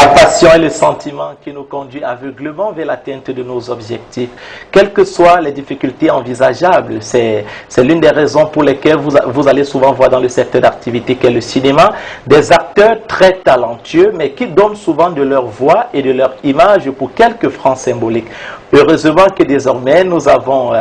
La passion est le sentiment qui nous conduit aveuglément vers l'atteinte de nos objectifs, quelles que soient les difficultés envisageables. C'est l'une des raisons pour lesquelles vous allez souvent voir dans le secteur d'activité qu'est le cinéma, des acteurs très talentueux, mais qui donnent souvent de leur voix et de leur image pour quelques francs symboliques. Heureusement que désormais, nous avons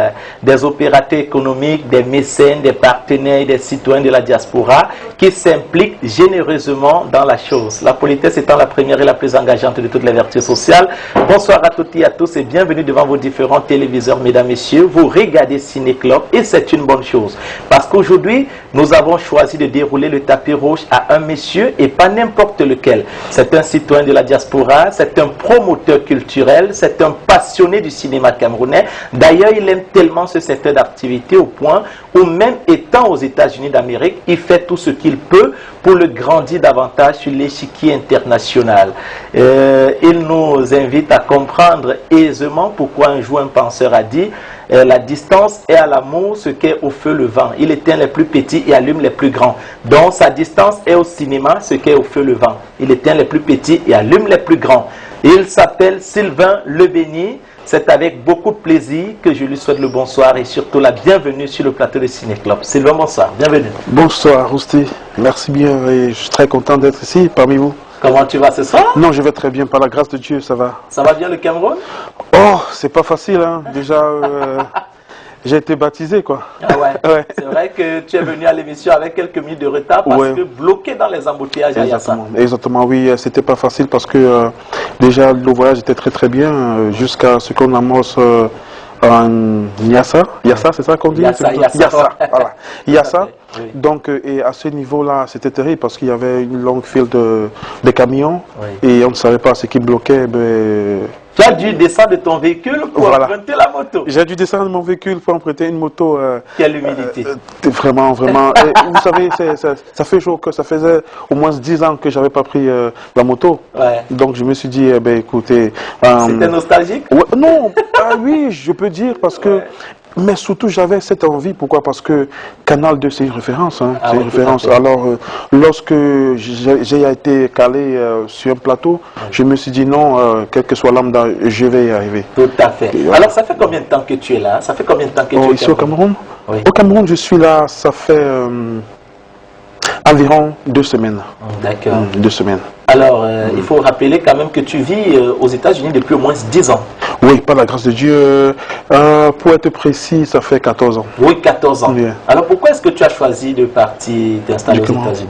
des opérateurs économiques, des mécènes, des partenaires, des citoyens de la diaspora qui s'impliquent généreusement dans la chose. La politesse étant la première et la plus engageante de toutes les vertus sociales. Bonsoir à toutes et à tous et bienvenue devant vos différents téléviseurs, mesdames, messieurs. Vous regardez Ciné Club et c'est une bonne chose. Parce qu'aujourd'hui, nous avons choisi de dérouler le tapis rouge à un monsieur et pas n'importe lequel. C'est un citoyen de la diaspora, c'est un promoteur culturel, c'est un passionné du cinéma camerounais. D'ailleurs, il aime tellement ce secteur d'activité au point où même étant aux États-Unis d'Amérique, il fait tout ce qu'il peut pour le grandir davantage sur l'échiquier international. Il nous invite à comprendre aisément pourquoi un jour un penseur a dit la distance est à l'amour ce qu'est au feu le vent. Il éteint les plus petits et allume les plus grands. Donc sa distance est au cinéma ce qu'est au feu le vent. Il éteint les plus petits et allume les plus grands. Il s'appelle Sylvain Lebeni. C'est avec beaucoup de plaisir que je lui souhaite le bonsoir et surtout la bienvenue sur le plateau de Ciné Club. Sylvain, bonsoir, bienvenue. Bonsoir, Rousti. Merci bien et je suis très content d'être ici parmi vous. Comment tu vas ce soir? Non, je vais très bien, par la grâce de Dieu, ça va. Ça va bien le Cameroun? Oh, c'est pas facile, hein. Déjà, j'ai été baptisé, quoi. Ah ouais, ouais. C'est vrai que tu es venu à l'émission avec quelques minutes de retard parce que bloqué dans les embouteillages à Yassa. Exactement, oui, c'était pas facile parce que déjà le voyage était très très bien jusqu'à ce qu'on amorce en Yassa. Yassa, c'est ça qu'on dit? Yassa, voilà. Yassa. Oui. Donc, et à ce niveau-là, c'était terrible parce qu'il y avait une longue file de camions et on ne savait pas ce qui bloquait. Tu as dû descendre de ton véhicule pour emprunter la moto. J'ai dû descendre de mon véhicule pour emprunter une moto. Quelle humilité. Vraiment, vraiment. Et, vous savez, ça fait chaud que ça faisait au moins 10 ans que je n'avais pas pris la moto. Ouais. Donc je me suis dit, écoutez... C'était nostalgique? Non, oui, je peux dire parce que... Mais surtout, j'avais cette envie. Pourquoi? Parce que Canal 2, c'est une référence. Hein, c'est une référence. Alors, lorsque j'ai été calé sur un plateau, je me suis dit non, quel que soit lambda, je vais y arriver. Tout à fait. Alors, ça fait combien de temps que tu es là? Ça fait combien de temps que tu es ici au Cameroun? Au Cameroun, je suis là, ça fait environ 2 semaines. D'accord. 2 semaines. Alors, il faut rappeler quand même que tu vis aux États-Unis depuis au moins 10 ans. Oui, par la grâce de Dieu. Pour être précis, ça fait 14 ans. Oui, 14 ans. Oui. Alors, pourquoi est-ce que tu as choisi de partir t'installer aux États-Unis?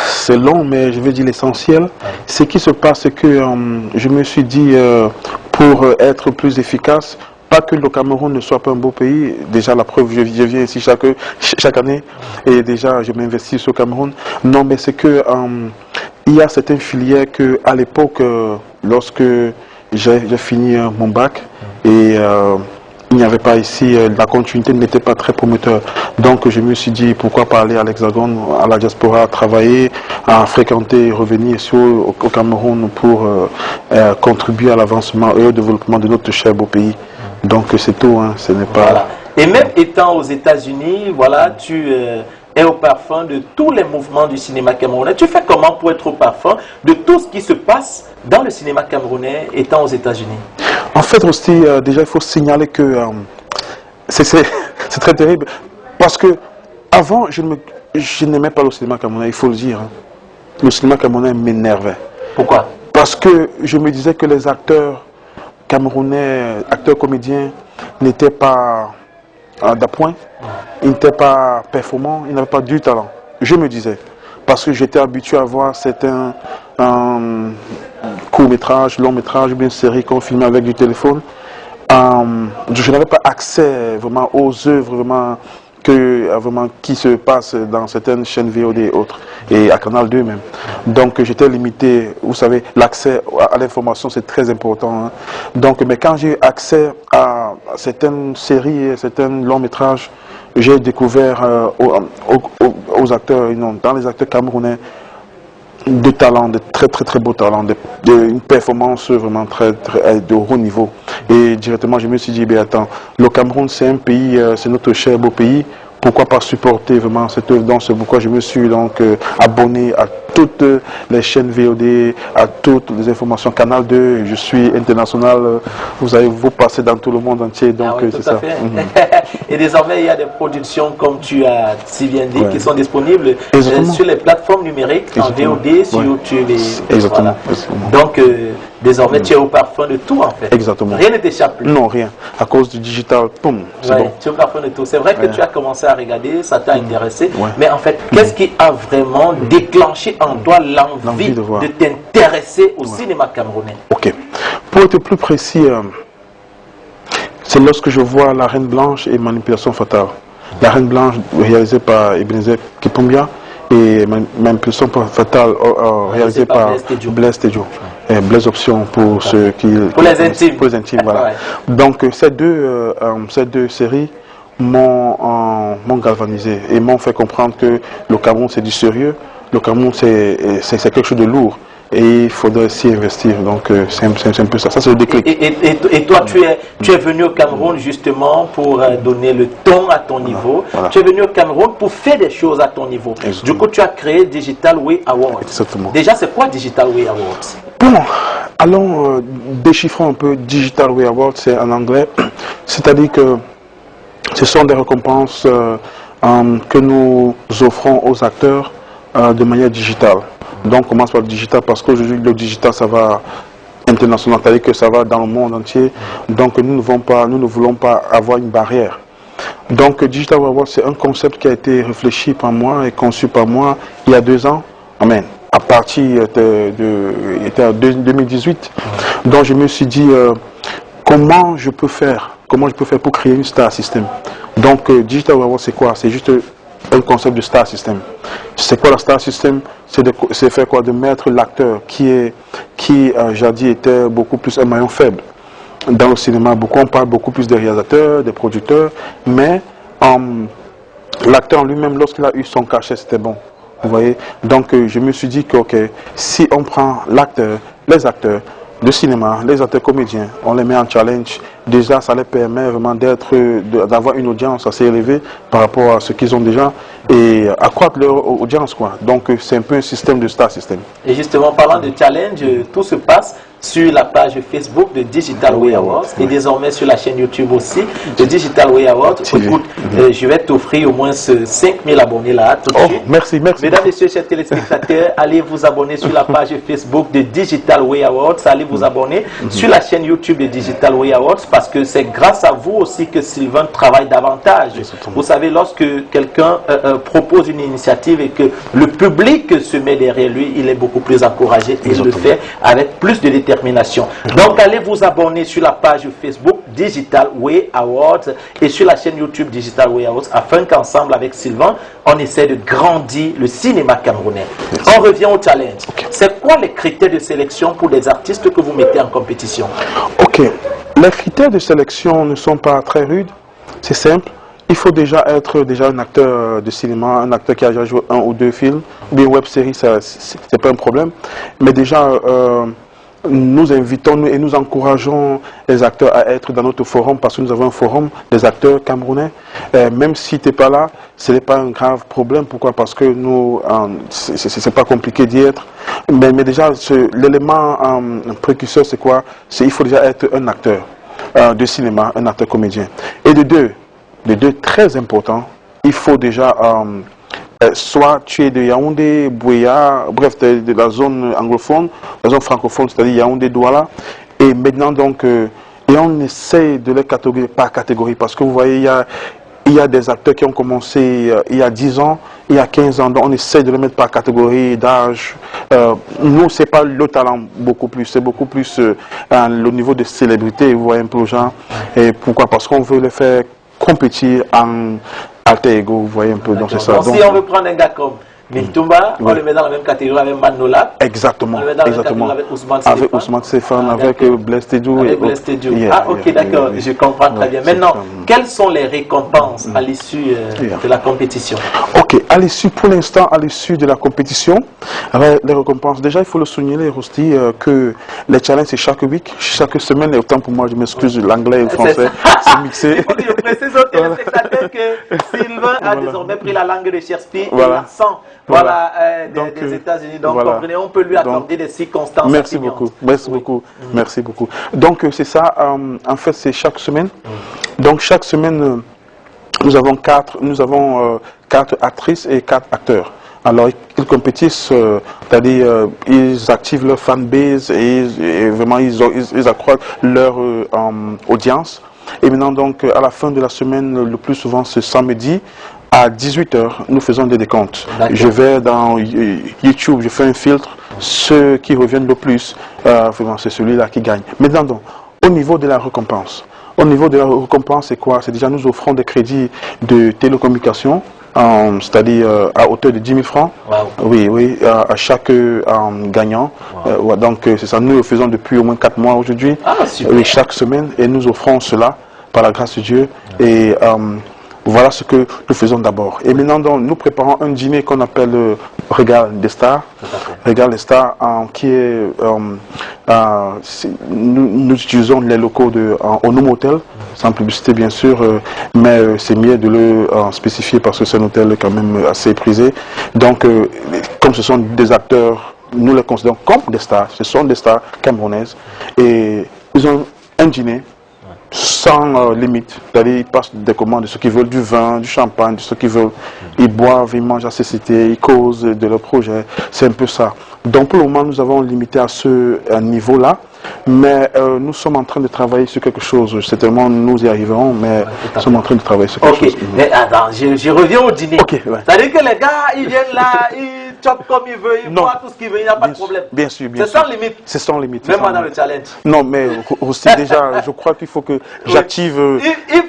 C'est long, mais je vais dire l'essentiel. Ce qui se passe, c'est que je me suis dit, pour être plus efficace, pas que le Cameroun ne soit pas un beau pays, déjà la preuve, je viens ici chaque année et déjà je m'investis au Cameroun. Non, mais c'est que il y a certaines filières que à l'époque, lorsque j'ai fini mon bac et il n'y avait pas ici, la continuité n'était pas très prometteur. Donc je me suis dit pourquoi pas aller à l'Hexagone, à la diaspora, travailler, à fréquenter, revenir ici au Cameroun pour contribuer à l'avancement et au développement de notre cher beau pays. Donc c'est tout, hein, ce n'est pas... Voilà. Et même étant aux États-Unis, voilà, tu es au parfum de tous les mouvements du cinéma camerounais. Tu fais comment pour être au parfum de tout ce qui se passe dans le cinéma camerounais étant aux États-Unis? En fait, aussi, déjà, il faut signaler que c'est très terrible. Parce que avant, je n'aimais pas le cinéma camerounais, il faut le dire. Hein. Le cinéma camerounais m'énervait. Pourquoi? Parce que je me disais que les acteurs camerounais, acteurs comédiens, n'étaient pas d'appoint, ils n'étaient pas performants, ils n'avaient pas du talent. Je me disais, parce que j'étais habitué à voir certains courts-métrages, longs-métrages, bien séries qu'on filmait avec du téléphone. Je n'avais pas accès vraiment aux œuvres vraiment qui se passent dans certaines chaînes VOD et autres, et à Canal 2 même. Donc j'étais limité, vous savez, l'accès à l'information c'est très important. Hein. Donc, mais quand j'ai eu accès à certaines séries et certains longs métrages, j'ai découvert aux acteurs, dans les acteurs camerounais, de talent, de très beaux talents, une performance vraiment très de haut niveau. Et directement, je me suis dit, attends, le Cameroun, c'est un pays, c'est notre cher beau pays. Pourquoi pas supporter vraiment cette œuvre? Donc c'est pourquoi je me suis donc abonné toutes les chaînes VOD, à toutes les informations Canal 2. Je suis international. Vous passez dans tout le monde entier. Donc, c'est ça. Et désormais, il y a des productions, comme tu as si bien dit, qui sont disponibles sur les plateformes numériques, en VOD, sur YouTube. Et Exactement. Voilà. Donc, désormais, tu es au parfum de tout, en fait. Exactement. Rien ne t'échappe plus. Non, rien. À cause du digital, boum, c'est bon. Tu es au parfum de tout. C'est vrai que tu as commencé à regarder, ça t'a intéressé. Mais en fait, qu'est-ce qui a vraiment déclenché en toi l'envie de t'intéresser au cinéma camerounais? Ok. Pour être plus précis, c'est lorsque je vois La Reine Blanche et Manipulation Fatale. La Reine Blanche, réalisée par Ebenezer Kipumbia, et Manipulation Fatale, réalisée par Blaise Tejo. Blaise Option pour ceux qui... Pour les intimes. Pour les intimes, voilà. Donc, ces deux séries m'ont galvanisé et m'ont fait comprendre que le Cameroun, c'est du sérieux. Le Cameroun, c'est quelque chose de lourd. Et il faudrait s'y investir. Donc, c'est un peu ça. Ça, c'est le déclic. Et toi, tu es venu au Cameroun justement pour donner le ton à ton niveau. Voilà. Tu es venu au Cameroun pour faire des choses à ton niveau. Exactement. Du coup, tu as créé Digital Way Awards. Exactement. Déjà, c'est quoi Digital Way Awards? Bon, allons déchiffrer un peu Digital Way Awards, c'est en anglais. C'est-à-dire que ce sont des récompenses que nous offrons aux acteurs de manière digitale. Donc, on commence par le digital parce qu'aujourd'hui, le digital, ça va international, c'est-à-dire que ça va dans le monde entier. Donc, nous ne voulons pas avoir une barrière. Donc, Digital Awards, c'est un concept qui a été réfléchi par moi et conçu par moi il y a 2 ans. Amen. À partir de 2018. Donc, je me suis dit, comment je peux faire pour créer une star system. Donc, Digital Awards, c'est quoi? C'est juste un concept de star system. C'est quoi la star system? C'est faire quoi? De mettre l'acteur qui jadis était beaucoup plus un maillon faible dans le cinéma. On parle beaucoup plus des réalisateurs, des producteurs, mais l'acteur en lui-même, lorsqu'il a eu son cachet, c'était bon. Vous voyez? Donc je me suis dit que si on prend les acteurs de cinéma, les acteurs comédiens, on les met en challenge, déjà ça les permet vraiment d'avoir une audience assez élevée par rapport à ce qu'ils ont déjà et accroître leur audience, quoi. Donc c'est un peu un système de star system. Et justement, parlant de challenge, tout se passe sur la page Facebook de Digital Way Awards et désormais sur la chaîne YouTube aussi de Digital Way Awards. Écoute, je vais t'offrir au moins 5000 abonnés là tout de suite. Merci. Mesdames, Messieurs, chers téléspectateurs, allez vous abonner sur la page Facebook de Digital Way Awards. Allez vous abonner sur la chaîne YouTube de Digital Way Awards parce que c'est grâce à vous aussi que Sylvain travaille davantage. Vous savez, lorsque quelqu'un propose une initiative et que le public se met derrière lui, il est beaucoup plus encouragé et il le fait avec plus de détermination. Donc allez vous abonner sur la page Facebook Digital Way Awards et sur la chaîne YouTube Digital Way Awards afin qu'ensemble avec Sylvain, on essaie de grandir le cinéma camerounais. On revient au challenge. C'est quoi les critères de sélection pour les artistes que vous mettez en compétition? Ok. Les critères de sélection ne sont pas très rudes. C'est simple. Il faut déjà être un acteur de cinéma, un acteur qui a déjà joué 1 ou 2 films. Bien web série, c'est pas un problème. Mais déjà, nous invitons et nous encourageons les acteurs à être dans notre forum parce que nous avons un forum des acteurs camerounais. Même si tu n'es pas là, ce n'est pas un grave problème. Pourquoi? Parce que nous, c'est pas compliqué d'y être. Mais déjà, l'élément précurseur, c'est quoi? Il faut déjà être un acteur de cinéma, un acteur comédien. Et de deux très important, il faut déjà... soit tu es de Yaoundé, Bouéa, bref, de la zone anglophone, la zone francophone, c'est-à-dire Yaoundé, Douala. Et maintenant, donc, et on essaie de les catégoriser par catégorie, parce que vous voyez, il y a des acteurs qui ont commencé il y a 10 ans, il y a 15 ans, donc on essaie de les mettre par catégorie d'âge. Nous, c'est pas le talent beaucoup plus, c'est beaucoup plus le niveau de célébrité, vous voyez un peu, genre. Et pourquoi? Parce qu'on veut les faire compétir en alter ego, vous voyez un peu, donc c'est ça. Donc, si on veut prendre un gars comme Mintumba, on le met dans la même catégorie avec Manola. Exactement. On le met dans la même catégorie avec Ousmane Stéphane. Avec Ousmane Stéphane, avec Blaise Tejo. Ok, d'accord, je comprends très bien. Maintenant, quelles sont les récompenses à l'issue de la compétition? Ok, à l'issue, pour l'instant, à l'issue de la compétition, les récompenses, déjà il faut le souligner, Rosti, que les challenges c'est chaque week, chaque semaine, et autant pour moi, je m'excuse, l'anglais et le français, c'est mixé. Il faut que je précise aux téléspectateurs que Sylvain a désormais pris la langue de Shakespeare et l'accent voilà, des États-Unis. Donc, voilà. Comprenez, on peut lui accorder des circonstances. Merci beaucoup. Merci beaucoup. Merci beaucoup. Donc, c'est ça. En fait, c'est chaque semaine. Donc, chaque semaine, nous avons quatre actrices et 4 acteurs. Alors, ils compétissent, c'est-à-dire, ils activent leur fanbase et vraiment, ils accroissent leur audience. Et maintenant, donc, à la fin de la semaine, le plus souvent, ce samedi, à 18 h, nous faisons des décomptes. Je vais dans YouTube, je fais un filtre, ceux qui reviennent le plus, vraiment, c'est celui-là qui gagne. Maintenant, donc, au niveau de la récompense, c'est quoi? C'est déjà, nous offrons des crédits de télécommunication, c'est-à-dire à hauteur de 10 000 francs. Wow. Oui, à chaque gagnant. Wow. Donc c'est ça, nous le faisons depuis au moins 4 mois aujourd'hui. Oui, chaque semaine, et nous offrons cela par la grâce de Dieu. Et voilà ce que nous faisons d'abord. Et maintenant, donc, nous préparons un dîner qu'on appelle Régal des Stars. Régal des Stars, qui est... nous utilisons les locaux au Nom Hotel, sans publicité bien sûr, mais c'est mieux de le spécifier parce que c'est un hôtel quand même assez prisé. Donc, comme ce sont des acteurs, nous les considérons comme des stars. Ce sont des stars camerounaises. Et ils ont un dîner sans limite, c'est-à-dire ils passent des commandes de ceux qui veulent du vin, du champagne, de ceux qui veulent, ils boivent, ils mangent à cécité, ils causent de leur projet, c'est un peu ça. Donc pour le moment nous avons limité à ce niveau-là, mais nous sommes en train de travailler sur quelque chose, certainement nous y arriverons, mais nous sommes en train de travailler sur quelque chose. Mais attends, je reviens au dîner, c'est-à-dire que les gars, ils viennent là, ils chopent comme ils veulent, ils boivent tout ce qu'ils veulent, il n'y a pas de problème. Bien sûr, bien sûr. C'est sans limite. C'est sans limite. Même dans le challenge. Non, mais aussi déjà, je crois qu'il faut que j'active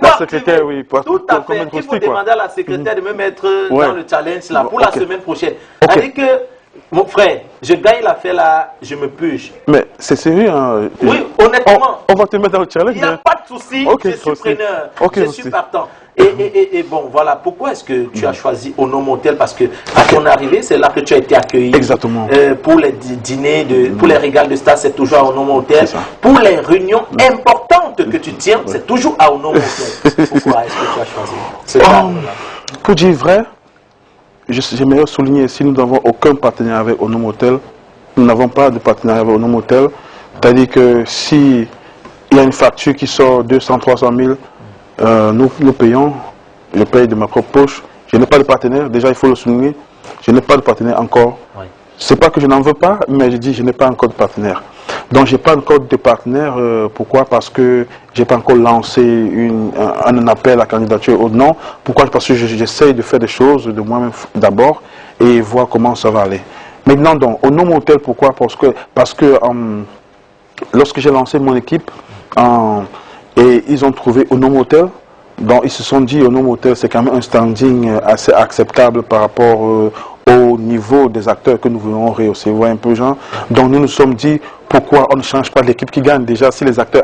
la secrétaire, oui. Tout à fait. Il faut demander à la secrétaire de me mettre dans le challenge là pour la semaine prochaine. C'est-à-dire que, mon frère, je gagne l'affaire là, je me purge. Mais c'est sérieux, hein? Oui, honnêtement. On va te mettre dans le challenge. Il n'y a pas de souci, je suis preneur, je suis partant. Et bon, voilà, pourquoi est-ce que tu as choisi Au Nom Hotel? Parce que à ton arrivée, c'est là que tu as été accueilli. Exactement. Pour les dîners, pour les régals de stars, c'est toujours à Au Nom Hotel. Pour les réunions importantes que tu tiens, c'est toujours à Au Nom Hotel. Pourquoi est-ce que tu as choisi ce cadre-là? Pour dire vrai, j'aimerais souligner ici, nous n'avons aucun partenaire avec Au Nom Hotel. Nous n'avons pas de partenariat avec Au Nom Hotel. C'est-à-dire que si il y a une facture qui sort 200, 300 000, nous payons, je paye de ma propre poche. Je n'ai pas de partenaire, déjà il faut le souligner, je n'ai pas de partenaire encore. Oui. C'est pas que je n'en veux pas, mais je dis je n'ai pas encore de partenaire. Donc j'ai pas encore de partenaire, pourquoi? Parce que j'ai pas encore lancé un appel à candidature au nom. Pourquoi? Parce que j'essaye de faire des choses de moi-même d'abord et voir comment ça va aller. Maintenant donc, Au Nom Hotel, pourquoi? Parce que lorsque j'ai lancé mon équipe, et ils ont trouvé Au Nom Hotel, donc ils se sont dit Au Nom Hotel c'est quand même un standing assez acceptable par rapport au niveau des acteurs que nous voulons rehausser, vous voyez un peu genre. Donc nous nous sommes dit pourquoi on ne change pas l'équipe qui gagne. Déjà si les acteurs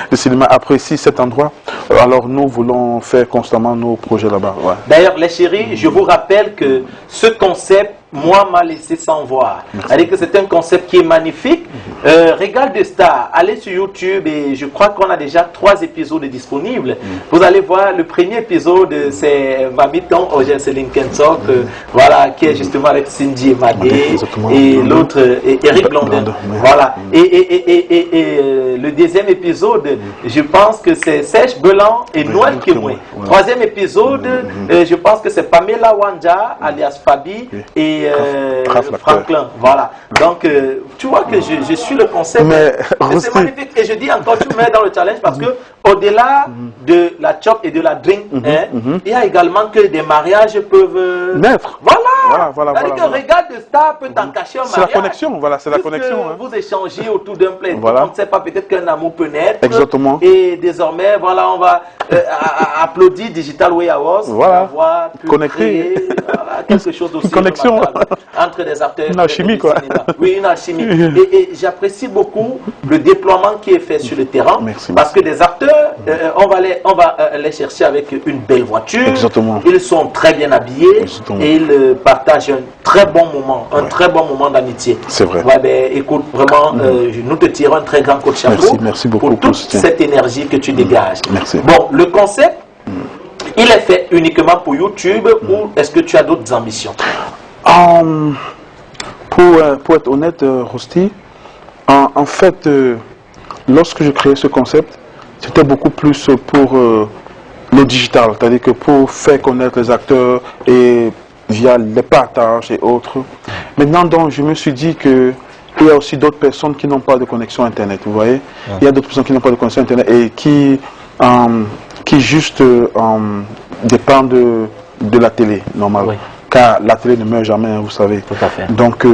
de cinéma apprécient cet endroit, alors nous voulons faire constamment nos projets là-bas. Ouais. D'ailleurs les chéris, je vous rappelle que ce concept moi m'a laissé sans voir. C'est-à-dire que c'est un concept qui est magnifique. Régal de Stars, allez sur YouTube et je crois qu'on a déjà 3 épisodes disponibles. Vous allez voir, le premier épisode, c'est Mamiton Ogenseline Kensok, voilà, qui est justement avec Cindy et Madé, et l'autre, Eric Blondin. Voilà. Et le deuxième épisode, je pense que c'est Serge Belan et Noël Kemoué. Troisième épisode, je pense que c'est Pamela Wanja, alias Fabi, et Franklin, voilà. Donc, tu vois que je suis le concept. C'est magnifique. Et je dis encore, tu mets dans le challenge parce que au-delà de la chop et de la drink, il y a également que des mariages peuvent naître. Voilà. C'est-à-dire que Régal de Stars peut t'en cacher un mariage. C'est la connexion, voilà, c'est la connexion. Vous échangez autour d'un plat. Voilà. On ne sait pas, peut-être qu'un amour peut naître. Exactement. Et désormais, voilà, on va applaudir Digital Way Awards. Voilà. Connecter. Voilà, quelque chose aussi. Une connexion. Entre des acteurs. Une alchimie, quoi. Oui, une alchimie. Et j'apprécie beaucoup le déploiement qui est fait sur le terrain. Merci. Parce que des acteurs, on va les chercher avec une belle voiture. Exactement. Ils sont très bien habillés. Exactement. Et ils partagent un très bon moment, très bon moment d'amitié. C'est vrai. Ouais, ben, écoute, vraiment, nous te tirons un très grand coup de chapeau. Merci beaucoup pour toute cette énergie que tu dégages. Merci. Bon, le concept, il est fait uniquement pour YouTube ou est-ce que tu as d'autres ambitions? Pour être honnête, Rosti, en fait, lorsque je créais ce concept, c'était beaucoup plus pour le digital, c'est-à-dire que pour faire connaître les acteurs et via les partages et autres. Maintenant, donc, je me suis dit que il y a aussi d'autres personnes qui n'ont pas de connexion Internet, vous voyez. Il y a d'autres personnes qui n'ont pas de connexion Internet et qui juste dépendent de la télé, normal. Oui. Car la télé ne meurt jamais, vous savez. Tout à fait. Donc,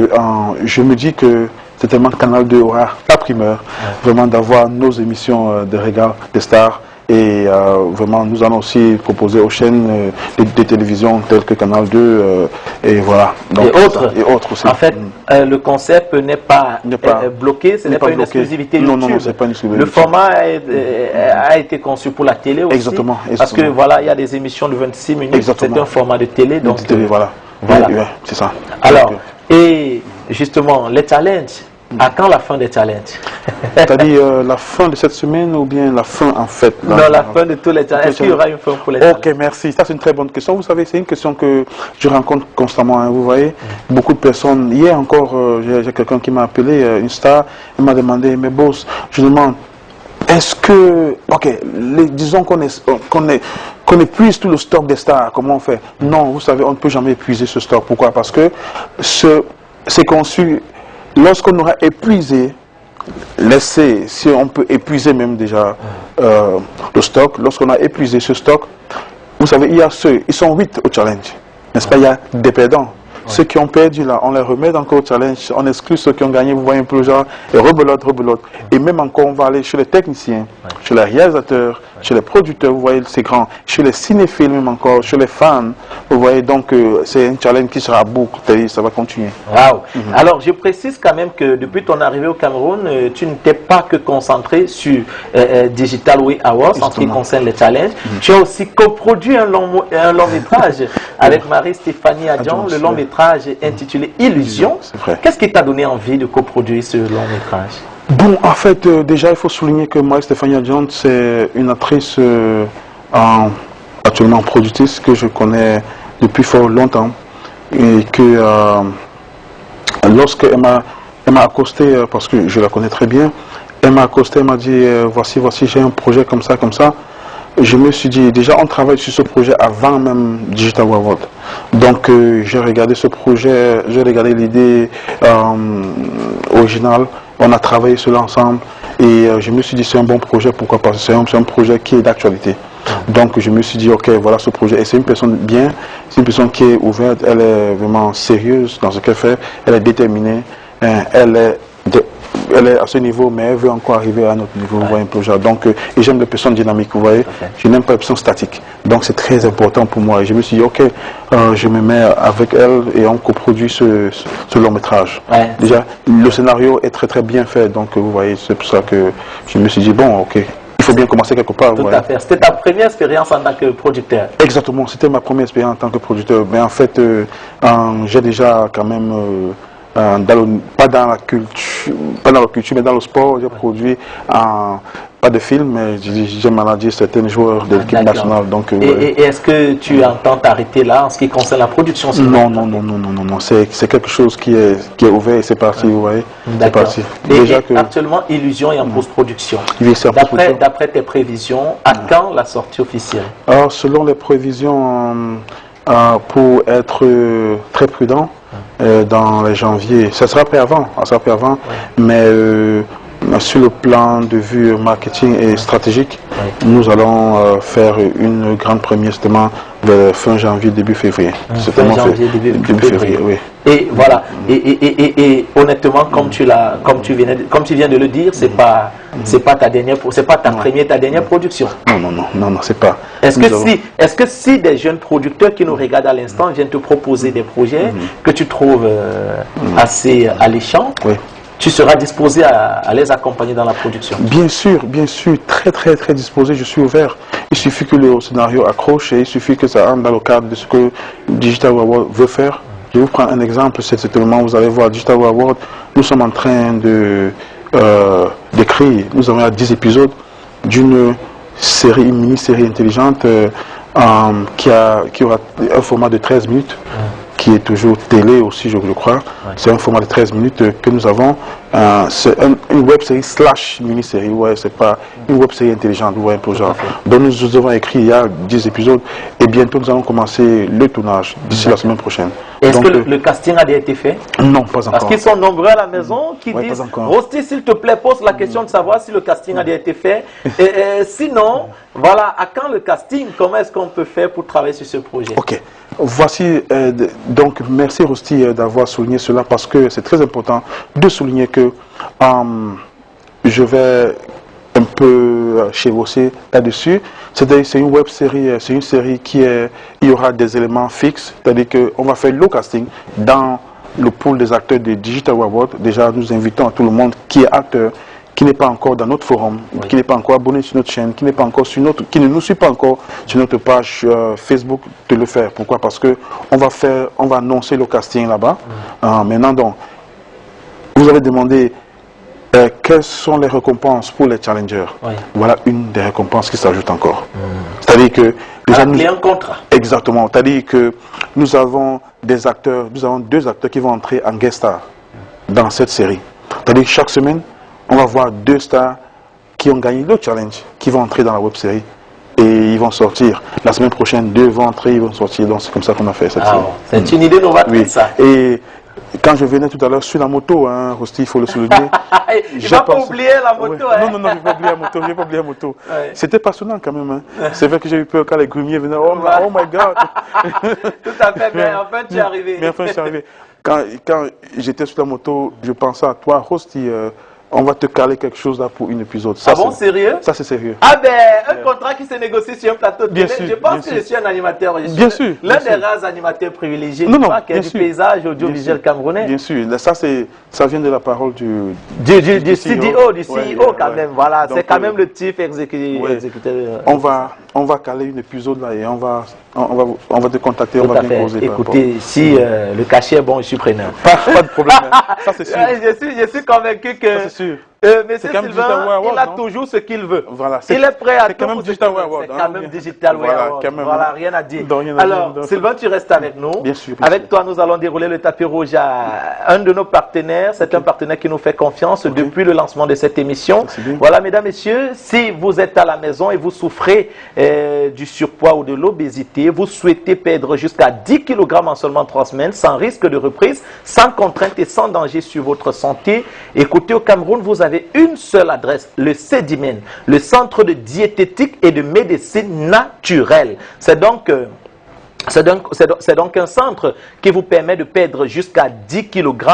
je me dis que certainement Canal 2 aura la primeur, vraiment d'avoir nos émissions de régal des stars. Et vraiment, nous allons aussi proposer aux chaînes de télévision telles que Canal 2 et voilà. Donc, et autres aussi. En fait, le concept n'est pas bloqué, ce n'est pas une exclusivité YouTube. Non, c'est pas une exclusivité. Le format a été conçu pour la télé aussi. Exactement. Parce que voilà, il y a des émissions de 26 minutes, c'est un format de télé. Donc, voilà. C'est ça. Alors, et justement, les challenges. À quand la fin des challenges? C'est-à-dire la fin de cette semaine ou bien la fin en fait? Non, la fin de tous les challenges. Est-ce qu'il y aura une fin pour les challenges? Ok, merci. Ça, c'est une très bonne question. Vous savez, c'est une question que je rencontre constamment. Hein, vous voyez, beaucoup de personnes. Hier encore, j'ai quelqu'un qui m'a appelé, une star, il m'a demandé, mais boss, je demande, est-ce que, ok, disons qu'on épuise tout le stock des stars, comment on fait? Non, vous savez, on ne peut jamais épuiser ce stock. Pourquoi? Parce que c'est conçu. Lorsqu'on aura épuisé, si on peut épuiser même déjà le stock, lorsqu'on a épuisé ce stock, vous savez, il y a ils sont 8 au challenge, n'est-ce pas? Il y a des perdants. Ceux qui ont perdu là, on les remet encore au challenge, on exclut ceux qui ont gagné, vous voyez un peu genre, et rebelote. Et même encore, on va aller chez les techniciens, chez les réalisateurs, chez les producteurs, vous voyez, c'est grand, chez les cinéphiles même encore, chez les fans, vous voyez, donc c'est un challenge qui sera à bout, ça va continuer. Wow. Alors, je précise quand même que depuis ton arrivée au Cameroun, tu ne t'es pas que concentré sur Digital Way Awards en ce qui concerne les challenges. Tu as aussi coproduit un long métrage avec Marie-Stéphanie Adjan, le long métrage intitulé Illusion. Qu'est-ce qui t'a donné envie de coproduire ce long métrage? Bon, en fait, déjà, il faut souligner que Marie-Stéphanie Adjan, c'est une actrice actuellement productrice que je connais depuis fort longtemps et que lorsqu'elle m'a accosté, parce que je la connais très bien, elle m'a accosté, elle m'a dit voici, j'ai un projet comme ça. Je me suis dit, déjà on travaille sur ce projet avant même Digital Award. Donc j'ai regardé ce projet, j'ai regardé l'idée originale, on a travaillé sur l'ensemble et je me suis dit c'est un bon projet, pourquoi pas, c'est un projet qui est d'actualité. Donc je me suis dit ok, voilà ce projet, et c'est une personne bien, c'est une personne qui est ouverte, elle est vraiment sérieuse dans ce qu'elle fait, elle est déterminée, elle est à ce niveau, mais elle veut encore arriver à notre niveau, vous voyez un peu genre. Donc, et j'aime les personnes dynamiques, vous voyez. Je n'aime pas les personnes statiques. Donc, c'est très important pour moi. Et je me suis dit, ok, je me mets avec elle et on coproduit ce long métrage. Déjà, le scénario est très bien fait. Donc, vous voyez, c'est pour ça que je me suis dit, bon, ok, il faut bien commencer quelque part. Tout à fait. C'était ta première expérience en tant que producteur? Exactement, c'était ma première expérience en tant que producteur. Mais en fait, j'ai déjà quand même... pas dans la culture, mais dans le sport, j'ai produit pas de film, mais j'ai managé certains joueurs de l'équipe nationale. Donc, et est-ce que tu entends t'arrêter là en ce qui concerne la production? Non, c'est quelque chose qui est ouvert et c'est parti, vous voyez. C'est parti. Actuellement, Illusion est en post-production. D'après tes prévisions, à quand la sortie officielle? Alors, selon les prévisions, pour être très prudent, dans les janvier, ça sera prêt avant, mais sur le plan de vue marketing et stratégique, nous allons faire une grande première justement vers fin janvier, début février. Fin janvier, début février, oui. Et voilà, et honnêtement, comme tu viens de le dire, c'est pas ta dernière production. Non, c'est pas. Est-ce que si des jeunes producteurs qui nous regardent à l'instant viennent te proposer des projets que tu trouves assez alléchants, tu seras disposé à les accompagner dans la production? Bien sûr, très disposé, je suis ouvert. Il suffit que le scénario accroche et il suffit que ça entre dans le cadre de ce que Digital Award veut faire. Je vous prends un exemple, c'est le moment où vous allez voir Digital Award, nous sommes en train d'écrire, nous avons 10 épisodes d'une mini-série intelligente qui aura un format de 13 minutes. qui est toujours télé aussi, je crois. Ouais. C'est un format de 13 minutes que nous avons. C'est une web série slash mini-série. Ouais, c'est pas une web série intelligente. Ouais, pour genre. Donc nous avons écrit il y a 10 épisodes et bientôt nous allons commencer le tournage d'ici la semaine prochaine. Est-ce que le casting a déjà été fait? Non, pas encore. Parce qu'ils sont nombreux à la maison qui disent Rosti, s'il te plaît, pose la question de savoir si le casting a déjà été fait. Et sinon, voilà, à quand le casting? Comment est-ce qu'on peut faire pour travailler sur ce projet? Ok. Voici, donc merci Rosti d'avoir souligné cela parce que c'est très important de souligner que je vais un peu chevaucher là-dessus. C'est une web série, c'est une série il y aura des éléments fixes, c'est-à-dire qu'on va faire le casting dans le pool des acteurs de Digital Award. Déjà, nous invitons à tout le monde qui est acteur, qui n'est pas encore dans notre forum, qui n'est pas encore abonné sur notre chaîne, qui n'est pas encore sur qui ne nous suit pas encore sur notre page Facebook, de le faire. Pourquoi? Parce que on va annoncer le casting là-bas. Maintenant, donc, vous avez demandé quelles sont les récompenses pour les challengers. Voilà une des récompenses qui s'ajoute encore. C'est-à-dire que déjà un contrat. Exactement. C'est-à-dire que nous avons des acteurs, nous avons 2 acteurs qui vont entrer en guest star dans cette série. C'est-à-dire que chaque semaine, on va voir 2 stars qui ont gagné le challenge, qui vont entrer dans la web série et ils vont sortir. La semaine prochaine, 2 vont entrer, ils vont sortir. Donc c'est comme ça qu'on a fait cette série. C'est une idée novatrice, ça. Et quand je venais tout à l'heure sur la moto, hein, Rosti, il faut le souligner. Il ne va pas oublier la moto. Hein. Non, je n'ai pas oublié la moto. Oublié la moto. C'était passionnant quand même. Hein. C'est vrai que j'ai eu peur quand les grumiers venaient. Oh my God. Tout à fait, mais enfin tu es arrivé. Mais enfin je suis arrivé. Quand j'étais sur la moto, je pensais à toi, Rosti. On va te caler quelque chose là pour un épisode. Ça, sérieux? Ça, c'est sérieux. Ah ben, un contrat qui se négocie sur un plateau de télé. Je pense que je suis un animateur. Bien sûr. L'un des rares animateurs privilégiés du paysage audiovisuel camerounais. Bien sûr. Ça vient de la parole du CEO quand même. Voilà, c'est quand même le type exécuteur. On va caler un épisode là et on va te contacter, on va bien poser. Écoutez, si le cachet est bon, je suis preneur. Pas de problème. Ça c'est sûr. Je suis convaincu que Monsieur Sylvain, il a toujours ce qu'il veut. Voilà, il est prêt à tout. C'est quand même Digital Award. C'est quand même Digital Award. Voilà, rien à dire. Alors, Sylvain, tu restes avec nous. Bien sûr. Avec toi, nous allons dérouler le tapis rouge à un de nos partenaires. C'est un partenaire qui nous fait confiance depuis le lancement de cette émission. Voilà, mesdames, messieurs, si vous êtes à la maison et vous souffrez du surpoids ou de l'obésité, vous souhaitez perdre jusqu'à 10 kg en seulement 3 semaines, sans risque de reprise, sans contrainte et sans danger sur votre santé, écoutez, au Cameroun, vous avez une seule adresse, le CEDIMEN, le Centre de diététique et de médecine naturelle. C'est donc un centre qui vous permet de perdre jusqu'à 10 kg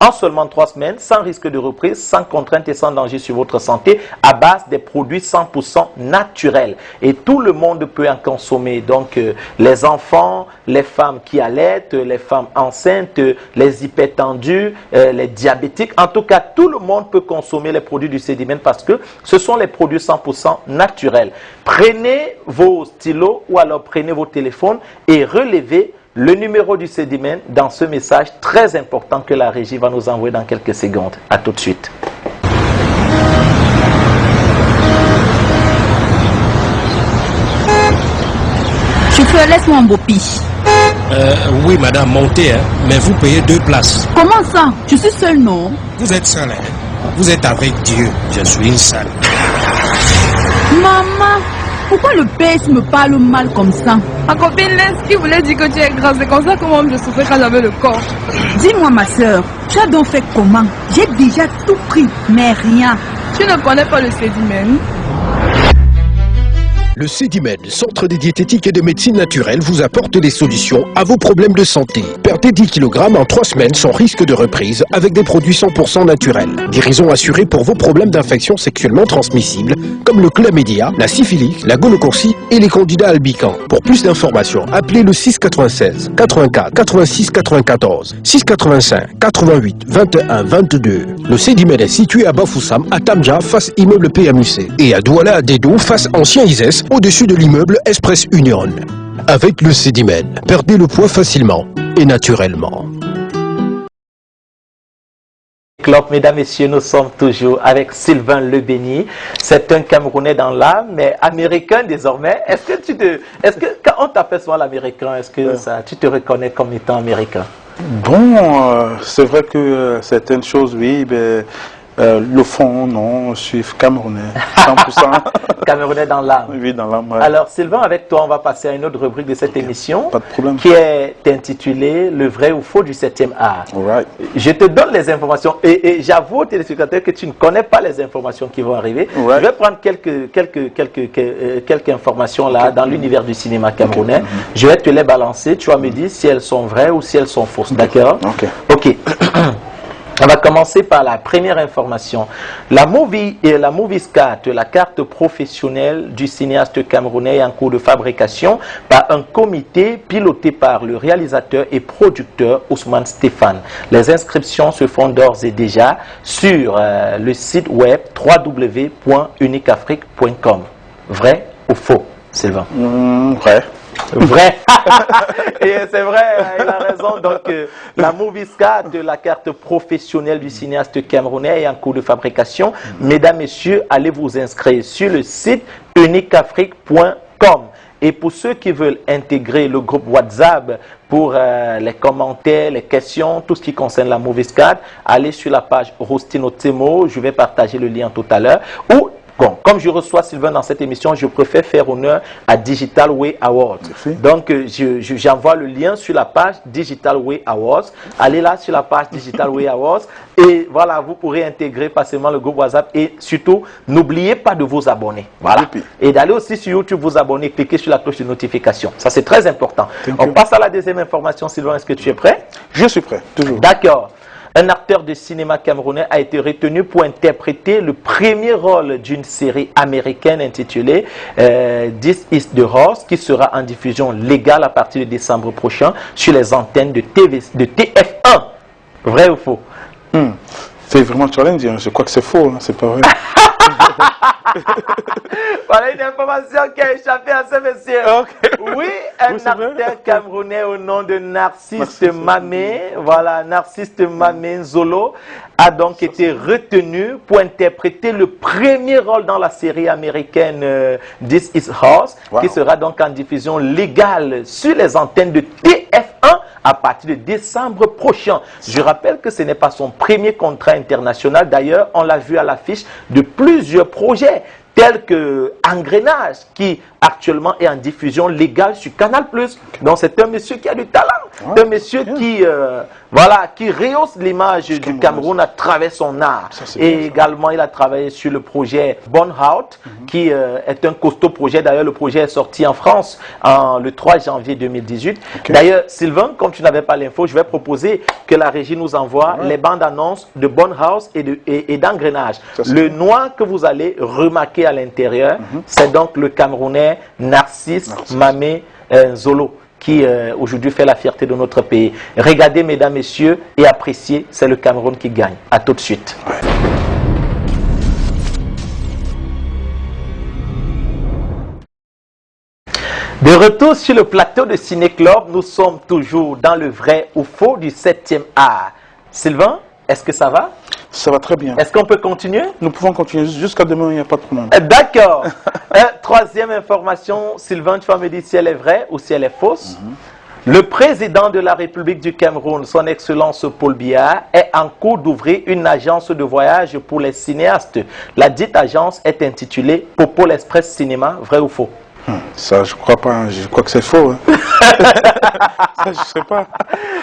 en seulement 3 semaines, sans risque de reprise, sans contrainte et sans danger sur votre santé, à base des produits 100% naturels. Et tout le monde peut en consommer. Donc, les enfants, les femmes qui allaitent, les femmes enceintes, les hypertendus, les diabétiques. En tout cas, tout le monde peut consommer les produits du CEDIMEN parce que ce sont les produits 100% naturels. Prenez vos stylos ou alors prenez vos téléphones et relevez le numéro du CEDIMEN dans ce message très important que la régie va nous envoyer dans quelques secondes. A tout de suite. Chauffeur, laisse-moi un beau pich. Oui, madame, montez, hein, mais vous payez 2 places. Comment ça? Je suis seule, non? Vous êtes seule, hein? Vous êtes avec Dieu. Je suis une seule. Maman, pourquoi le PS me parle mal comme ça? Ma copine laisse qui voulait dire que tu es grasse. C'est comme ça que moi je souffrais quand j'avais le corps. Dis-moi ma soeur, tu as donc fait comment? J'ai déjà tout pris, mais rien. Tu ne connais pas le CEDIMEN? Le CEDIMEN, Centre de diététique et de médecine naturelle, vous apporte des solutions à vos problèmes de santé. Perdez 10 kg en 3 semaines sans risque de reprise avec des produits 100% naturels. Guérison assurée pour vos problèmes d'infections sexuellement transmissibles comme le chlamydia, la syphilis, la gonorrhée et les candidats albicans. Pour plus d'informations, appelez le 696 84 86 94 685 88 21 22. Le CEDIMEN est situé à Bafoussam, à Tamja, face immeuble PMUC, et à Douala, à Dédou, face ancien ISES, au-dessus de l'immeuble Express Union. Avec le CEDIMEN, perdez le poids facilement et naturellement. Club. Mesdames, Messieurs, nous sommes toujours avec Sylvain Lebéni. C'est un Camerounais dans l'âme, mais américain désormais. Est-ce que quand on t'appelle souvent l'américain, est-ce que tu te reconnais comme étant américain? Bon, c'est vrai que certaines choses, oui, mais le fond, non, je suis Camerounais, 100%. Camerounais dans l'âme. Oui, dans l'âme. Ouais. Alors Sylvain, avec toi, on va passer à une autre rubrique de cette émission. Pas de problème. Qui est intitulée Le vrai ou faux du 7e art. Right. Je te donne les informations et j'avoue aux téléspectateurs que tu ne connais pas les informations qui vont arriver. Right. Je vais prendre quelques informations là dans l'univers du cinéma camerounais. Je vais te les balancer. Tu vas me dire si elles sont vraies ou si elles sont fausses. D'accord? Ok. On va commencer par la première information. La Movies Card, la carte professionnelle du cinéaste camerounais est en cours de fabrication par un comité piloté par le réalisateur et producteur Ousmane Stéphane. Les inscriptions se font d'ores et déjà sur le site web www.uniqueafrique.com. Vrai ou faux, Sylvain? Vrai. Vrai. Et c'est vrai, il a raison. Donc, la Movies Card, la carte professionnelle du cinéaste camerounais est en cours de fabrication. Mesdames, Messieurs, allez vous inscrire sur le site uniqueafrique.com. Et pour ceux qui veulent intégrer le groupe WhatsApp pour les commentaires, les questions, tout ce qui concerne la Movies Card, allez sur la page Rostino Temo. Je vais partager le lien tout à l'heure. Ou bon, comme je reçois Sylvain dans cette émission, je préfère faire honneur à Digital Way Awards. Merci. Donc, j'envoie le lien sur la page Digital Way Awards. Allez là sur la page Digital Way Awards et voilà, vous pourrez intégrer facilement le groupe WhatsApp et surtout, n'oubliez pas de vous abonner. Voilà. Et d'aller aussi sur YouTube vous abonner, cliquez sur la cloche de notification. Ça, c'est très important. On passe à la deuxième information. Sylvain, est-ce que tu es prêt? Je suis prêt, toujours. D'accord. Un acteur de cinéma camerounais a été retenu pour interpréter le premier rôle d'une série américaine intitulée This is the Horse, qui sera en diffusion légale à partir de décembre prochain sur les antennes de TF1. Vrai ou faux? C'est vraiment challenge, je crois que c'est faux, hein, c'est pas vrai. Voilà une information qui a échappé à ce monsieur. Oui, un acteur camerounais au nom de Narcisse Mamé, voilà, Narcisse Mamé Zolo, a donc été retenu pour interpréter le premier rôle dans la série américaine This is Horse, qui sera donc en diffusion légale sur les antennes de TF1 à partir de décembre prochain. Je rappelle que ce n'est pas son premier contrat international. D'ailleurs, on l'a vu à l'affiche de plusieurs projets tels que Engrenage, qui actuellement est en diffusion légale sur Canal+. Donc c'est un monsieur qui a du talent, un monsieur qui rehausse l'image du Cameroun à travers son art. Et également, il a travaillé sur le projet Burnout, qui est un costaud projet. D'ailleurs, le projet est sorti en France le 3 janvier 2018. D'ailleurs, Sylvain, comme tu n'avais pas l'info, je vais proposer que la régie nous envoie les bandes annonces de Burnout et d'Engrenage. Le noir que vous allez remarquer à l'intérieur, c'est donc le Camerounais Narcisse Mamé Zolo, qui aujourd'hui fait la fierté de notre pays. Regardez, mesdames, messieurs, et appréciez, c'est le Cameroun qui gagne. A tout de suite. De retour sur le plateau de Ciné Club, nous sommes toujours dans le vrai ou faux du 7e art. Sylvain, est-ce que ça va? Ça va très bien. Est-ce qu'on peut continuer? Nous pouvons continuer jusqu'à demain, il n'y a pas de problème. D'accord. Troisième information, Sylvain, tu vas me dire si elle est vraie ou si elle est fausse. Le président de la République du Cameroun, son Excellence Paul Biya, est en cours d'ouvrir une agence de voyage pour les cinéastes. La dite agence est intitulée Popol Express Cinéma, vrai ou faux? Ça, je crois pas. Je crois que c'est faux. Hein. Ça, je sais pas.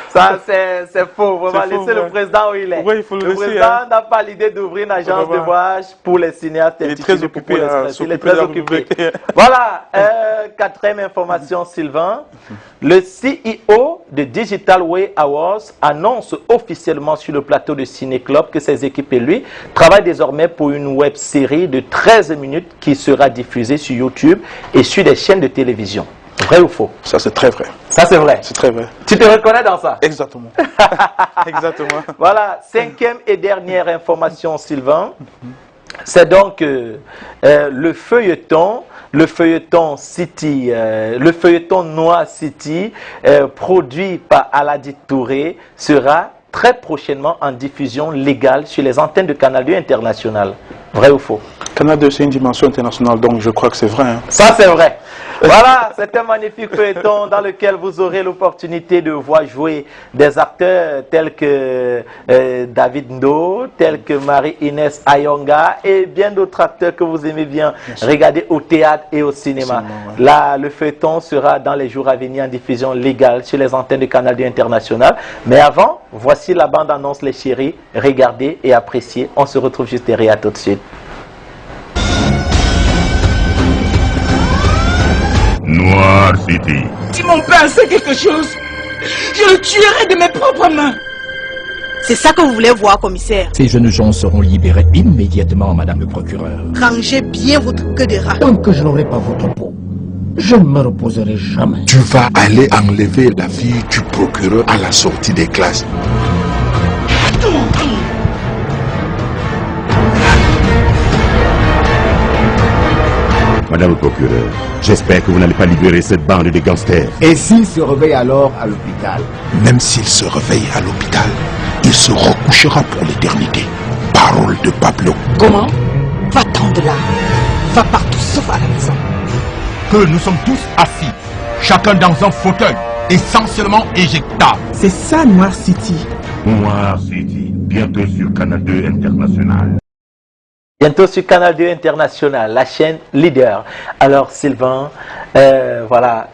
Ça, c'est faux. Vraiment, laissez le président où il est. Oui, il faut le président n'a pas l'idée d'ouvrir une agence de voyage pour les cinéastes. Il est très occupé. Il est très occupé. Voilà. Quatrième information, Sylvain. Le CEO de Digital Way Awards annonce officiellement sur le plateau de Ciné Club que ses équipes et lui travaillent désormais pour une web série de 13 minutes qui sera diffusée sur YouTube et sur des chaînes de télévision. Vrai ou faux? Ça, c'est très vrai. Ça, c'est vrai. C'est très vrai. Tu te reconnais dans ça? Exactement. Exactement. Voilà, cinquième et dernière information, Sylvain. C'est donc le feuilleton City, le feuilleton Noir City, produit par Aladi Touré, sera très prochainement en diffusion légale sur les antennes de Canal 2 International. Vrai ou faux? Canal 2, c'est une dimension internationale, donc je crois que c'est vrai. Hein. Ça, c'est vrai. Voilà, c'est un magnifique feuilleton dans lequel vous aurez l'opportunité de voir jouer des acteurs tels que David Ndo, tels que Marie-Inès Ayonga et bien d'autres acteurs que vous aimez bien regarder au théâtre et au cinéma. Ouais. Là, le feuilleton sera dans les jours à venir en diffusion légale sur les antennes de Canal 2 International. Mais avant, voici la bande-annonce, les chéris. Regardez et appréciez. On se retrouve juste derrière tout de suite. Noir City. Si mon père sait quelque chose, je le tuerai de mes propres mains. C'est ça que vous voulez voir, commissaire? Ces jeunes gens seront libérés immédiatement, madame le procureur. Rangez bien votre queue de rat. Tant que je n'aurai pas votre peau, je ne me reposerai jamais. Tu vas aller enlever la fille du procureur à la sortie des classes. Madame le procureur, j'espère que vous n'allez pas libérer cette bande de gangsters. Et s'il se réveille alors à l'hôpital? Même s'il se réveille à l'hôpital, il se recouchera pour l'éternité. Parole de Pablo. Comment? Va-t'en de là. Va partout sauf à la maison. Que nous sommes tous assis, chacun dans un fauteuil, essentiellement éjectable. C'est ça, Noir City. Noir City, bientôt sur Canal 2 International. Bientôt sur Canal 2 International, la chaîne leader. Alors Sylvain, voilà,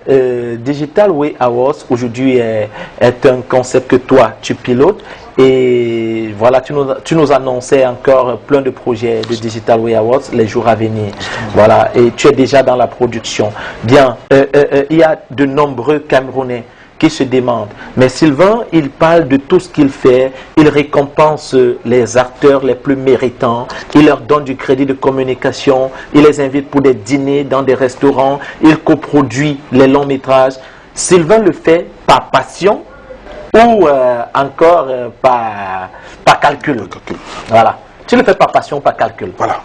Digital Way Awards aujourd'hui est un concept que toi tu pilotes et voilà, tu nous annonçais encore plein de projets de Digital Way Awards les jours à venir. Voilà, et tu es déjà dans la production. Bien, il y a de nombreux Camerounais qui se demandent. Mais Sylvain, il parle de tout ce qu'il fait, il récompense les acteurs les plus méritants, il leur donne du crédit de communication, il les invite pour des dîners dans des restaurants, il coproduit les longs métrages. Sylvain le fait par passion ou encore par calcul? Voilà. Tu le fais par passion ou par calcul? Voilà.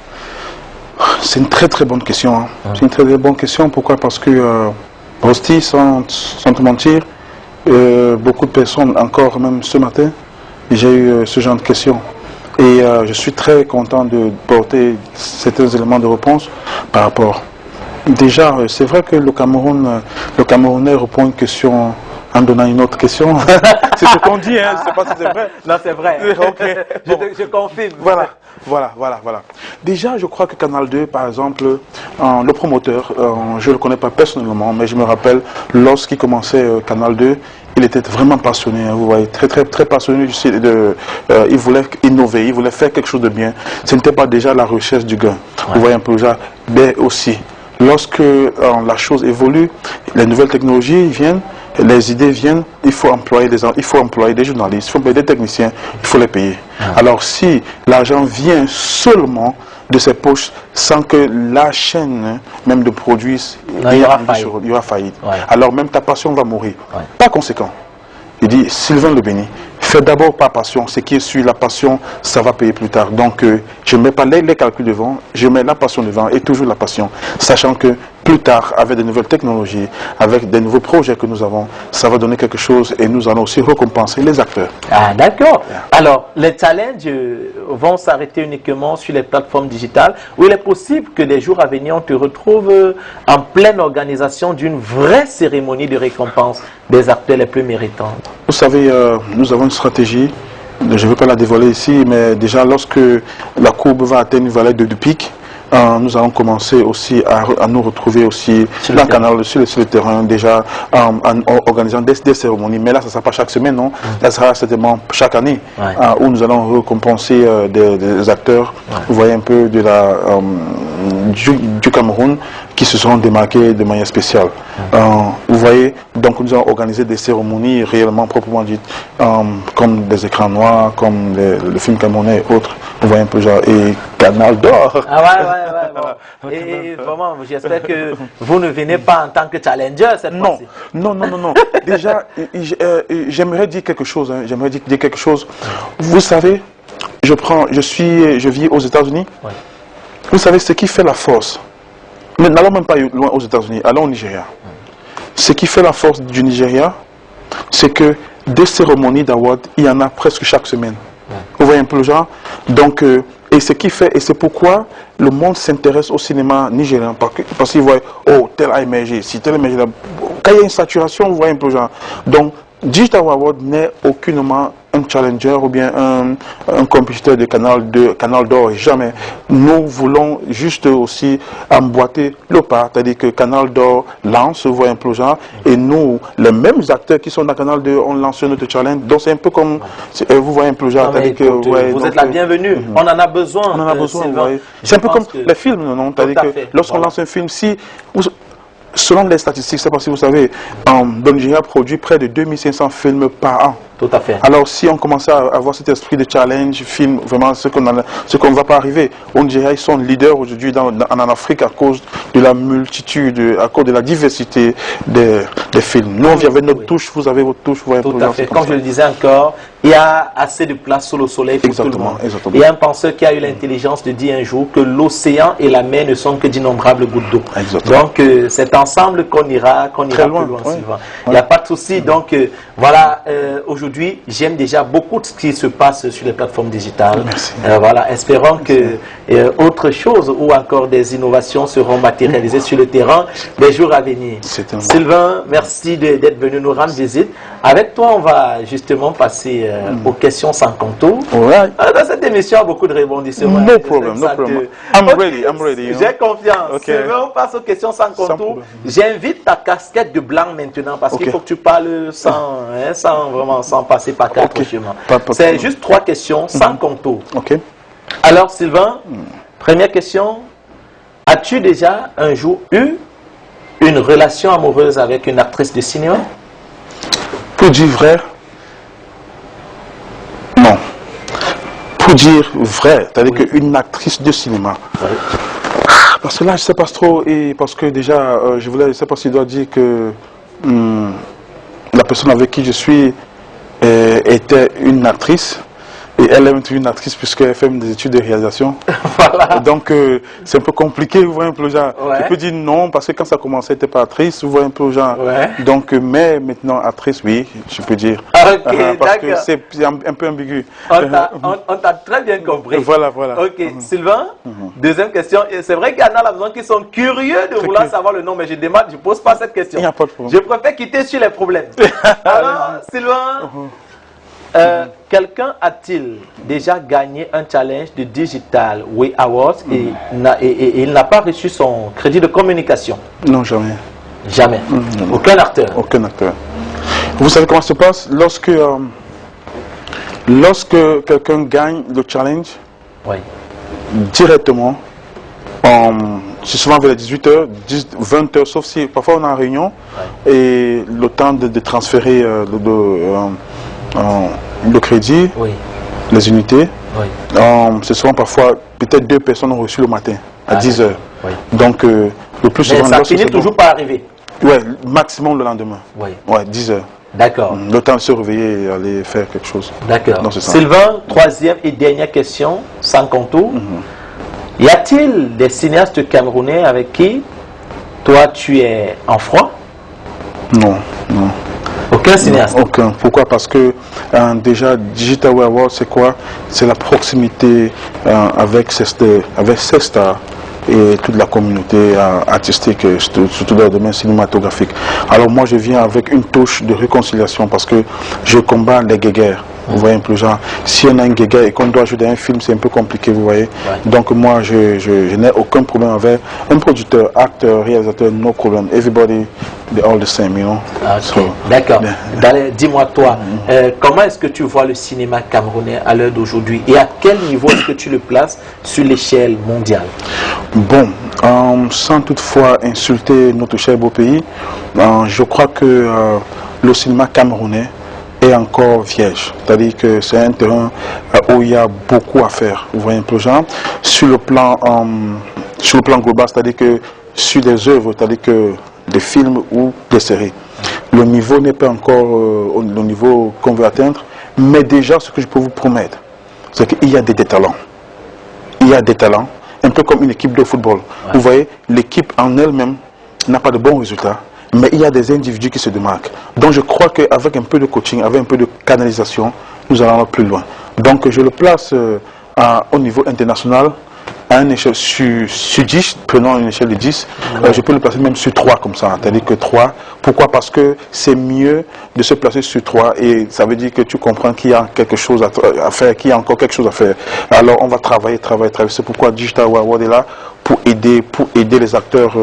C'est une très très bonne question. Hein. C'est une très très bonne question. Pourquoi? Parce que Rosti, sans te mentir, beaucoup de personnes, encore même ce matin, j'ai eu ce genre de questions. Et je suis très content de porter certains éléments de réponse par rapport. Déjà, c'est vrai que le Camerounais répond une question en donnant une autre question. C'est ce qu'on dit, hein, je ne sais pas si c'est vrai. Non, c'est vrai. Okay. Bon. Je confirme. Voilà. Déjà, je crois que Canal 2, par exemple, le promoteur, je ne le connais pas personnellement, mais je me rappelle, lorsqu'il commençait Canal 2, il était vraiment passionné, hein, vous voyez, très passionné. Il voulait innover, il voulait faire quelque chose de bien. Ce n'était pas déjà la recherche du gain. Ouais. Vous voyez un peu, mais aussi, lorsque la chose évolue, les nouvelles technologies viennent, les idées viennent, il faut employer des journalistes, il faut payer des techniciens, il faut les payer. Alors si l'argent vient seulement de ses poches sans que la chaîne même de produits, il y aura faillite. Ouais. Alors même ta passion va mourir. Ouais. Par conséquent, il dit Sylvain Le Béni, fais d'abord par passion, ce qui est sur la passion, ça va payer plus tard. Donc je ne mets pas les calculs devant, je mets la passion devant et toujours la passion, sachant que plus tard, avec de nouvelles technologies, avec des nouveaux projets que nous avons, ça va donner quelque chose et nous allons aussi récompenser les acteurs. Ah d'accord. Alors, les challenges vont s'arrêter uniquement sur les plateformes digitales où il est possible que des jours à venir, on te retrouve en pleine organisation d'une vraie cérémonie de récompense des acteurs les plus méritants. Vous savez, nous avons une stratégie, je ne vais pas la dévoiler ici, mais déjà lorsque la courbe va atteindre une valeur de pic, nous allons commencer aussi à nous retrouver aussi sur le terrain déjà en organisant des cérémonies. Mais là, ça ne sera pas chaque semaine, non. Ça sera certainement chaque année où nous allons récompenser des acteurs, vous voyez un peu de du Cameroun qui se seront démarqués de manière spéciale. Vous voyez, donc nous allons organiser des cérémonies réellement proprement dites, comme des écrans noirs, comme le film camerounais et autres. Vous voyez un peu genre, et Canal d'Or. Ah ouais. Et vraiment, j'espère que vous ne venez pas en tant que challenger cette fois-ci. Non. Déjà, j'aimerais dire quelque chose. Hein. J'aimerais dire quelque chose. Vous savez, je vis aux États-Unis. Ouais. Vous savez ce qui fait la force. N'allons même pas loin aux États-Unis, allons au Nigeria. Ce qui fait la force du Nigeria, c'est que des cérémonies d'awards, il y en a presque chaque semaine. Vous voyez un peu le genre? Donc, et ce qui fait, et c'est pourquoi le monde s'intéresse au cinéma nigérien, parce qu'il voit, oh, tel a émergé, si tel a émergé, quand il y a une saturation, vous voyez un peu le genre. Donc, Digital Award n'est aucunement un challenger ou bien un compétiteur de Canal d'Or, jamais. Nous voulons juste aussi emboîter le pas, c'est-à-dire que Canal d'Or lance, vous voyez un peu le genre, et nous, les mêmes acteurs qui sont dans Canal d'Or, on lance notre challenge. Donc c'est un peu comme, vous voyez un peu le genre, c'est-à-dire que... Ouais, vous êtes la bienvenue, on en a besoin. On en a besoin, vous voyez. C'est un peu comme les films, non? C'est-à-dire que lorsqu'on lance un film, si... Selon les statistiques, je ne sais pas si vous savez, le Nigeria produit près de 2500 films par an. Tout à fait. Alors si on commençait à avoir cet esprit de challenge, film, vraiment ce qu'on ne va pas arriver. Au Nigeria, ils sont leaders aujourd'hui en Afrique à cause de la multitude, à cause de la diversité des films. Nous, on avait notre touche, vous avez votre touche. Vous voyez, tout à fait. Comme je le disais encore, il y a assez de place sous le soleil pour tout le monde. Exactement. Il y a un penseur qui a eu l'intelligence de dire un jour que l'océan et la mer ne sont que d'innombrables gouttes d'eau. Donc c'est ensemble qu'on ira très loin, plus loin, Sylvain. Il n'y a pas de souci. Donc voilà, aujourd'hui, j'aime déjà beaucoup de ce qui se passe sur les plateformes digitales. Merci. Voilà, espérons que autre chose ou encore des innovations seront matérialisées sur le terrain les jours à venir. Sylvain, merci d'être venu nous rendre visite. Avec toi, on va justement passer aux questions sans contour. Dans cette émission, il y a beaucoup de rebondissements. No problem, no problem. I'm ready. J'ai confiance. Sylvain, on passe aux questions sans contour. J'invite ta casquette de blanc maintenant parce qu'il faut que tu parles sans passer par quatre chemins. C'est juste 3 questions sans contour. Alors Sylvain, première question. As-tu déjà un jour eu une relation amoureuse avec une actrice de cinéma? Pour dire vrai, non. Pour dire vrai, c'est-à-dire qu'une actrice de cinéma. Parce que là, je ne sais pas trop, et parce que déjà, je ne sais pas s'il doit dire que la personne avec qui je suis était une actrice. Et elle est une actrice puisqu'elle fait des études de réalisation. Voilà. Donc c'est un peu compliqué, vous voyez un peu genre. Je peux dire non parce que quand ça commençait, elle n'était pas actrice, vous voyez un peu genre. Donc mais maintenant actrice, oui, je peux dire. Parce que c'est un peu ambigu. On t'a très bien compris. Voilà. Ok, Sylvain, deuxième question. C'est vrai qu'il y en a là-dedans qui sont curieux de vouloir savoir le nom, mais je ne pose pas cette question. Il n'y a pas de problème. Je préfère quitter sur les problèmes. Alors, Sylvain, quelqu'un a-t-il déjà gagné un challenge de Digital Way Awards et il n'a pas reçu son crédit de communication? Non, jamais. Jamais? Aucun acteur? Aucun acteur. Vous savez comment ça se passe? Lorsque quelqu'un gagne le challenge, directement, c'est souvent vers les 18h, 20h, sauf si parfois on est en réunion et le temps de transférer le crédit, les unités, c'est souvent parfois peut-être 2 personnes ont reçu le matin à 10h. Donc le plus souvent... Mais ça finit toujours par arriver? Oui, maximum le lendemain. 10h. D'accord. Le temps de se réveiller et aller faire quelque chose. D'accord. Sylvain, troisième et dernière question, sans contour. Y a-t-il des cinéastes camerounais avec qui toi tu es en froid? Non. Aucun cinéaste? Aucun. Pourquoi? Parce que déjà, Digital Way Awards, c'est quoi? C'est la proximité avec ces stars et toute la communauté artistique, surtout dans le domaine cinématographique. Alors moi, je viens avec une touche de réconciliation parce que je combats les guéguerres. Vous voyez un peu genre, si on a une guéguerre et qu'on doit jouer dans un film, c'est un peu compliqué, vous voyez. Donc moi, je n'ai aucun problème avec un producteur, acteur, réalisateur, no problem. Everybody, they're all the same, you know. D'accord. Dis-moi toi, comment est-ce que tu vois le cinéma camerounais à l'heure d'aujourd'hui et à quel niveau est-ce que tu le places sur l'échelle mondiale? Bon, sans toutefois insulter notre cher beau pays, je crois que le cinéma camerounais est encore vierge. C'est-à-dire que c'est un terrain où il y a beaucoup à faire. Vous voyez un peu genre. Sur le plan global, c'est-à-dire que sur des œuvres, c'est-à-dire que des films ou des séries. Le niveau n'est pas encore au niveau qu'on veut atteindre, mais déjà ce que je peux vous promettre, c'est qu'il y a des talents. Il y a des talents, un peu comme une équipe de football. Vous voyez, l'équipe en elle-même n'a pas de bons résultats, mais il y a des individus qui se démarquent. Donc je crois qu'avec un peu de coaching, avec un peu de canalisation, nous allons plus loin. Donc je le place au niveau international, à une échelle sur 10, prenons une échelle de 10, je peux le placer même sur 3 comme ça, c'est-à-dire que 3. Pourquoi? Parce que c'est mieux de se placer sur 3 et ça veut dire que tu comprends qu'il y a quelque chose à faire, qu'il y a encore quelque chose à faire. Alors on va travailler. C'est pourquoi Digital World est là pour aider les acteurs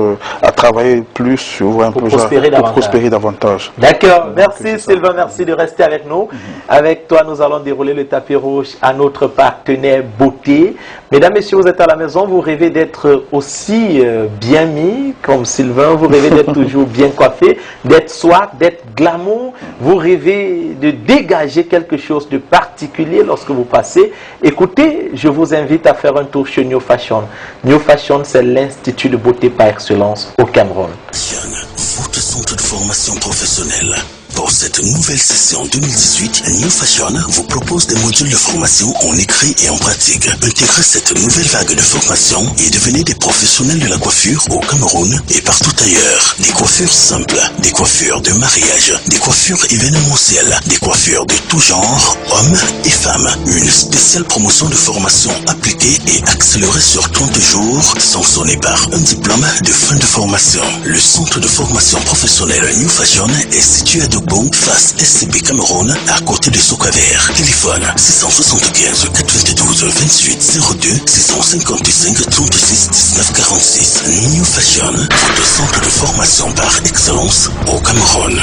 à travailler plus, pour prospérer davantage. D'accord, merci Sylvain, merci de rester avec nous. Avec toi, nous allons dérouler le tapis rouge à notre partenaire beauté. Mesdames, messieurs, vous êtes à la maison, vous rêvez d'être aussi bien mis comme Sylvain, vous rêvez d'être toujours bien coiffé, d'être swag, d'être glamour, vous rêvez de dégager quelque chose de particulier lorsque vous passez. Écoutez, je vous invite à faire un tour chez New Fashion. New Fashion, c'est l'institut de beauté par excellence au Cameroun. Votre centre de formation professionnelle. Pour cette nouvelle session 2018, New Fashion vous propose des modules de formation en écrit et en pratique. Intégrez cette nouvelle vague de formation et devenez des professionnels de la coiffure au Cameroun et partout ailleurs. Des coiffures simples, des coiffures de mariage, des coiffures événementielles, des coiffures de tout genre, hommes et femmes. Une spéciale promotion de formation appliquée et accélérée sur 30 jours, sanctionnée par un diplôme de fin de formation. Le centre de formation professionnelle New Fashion est situé à Bon, face SCB Cameroun, à côté de Sokaver. Téléphone 675 422 28 02 655 36 19 46. New Fashion, votre centre de formation par excellence au Cameroun.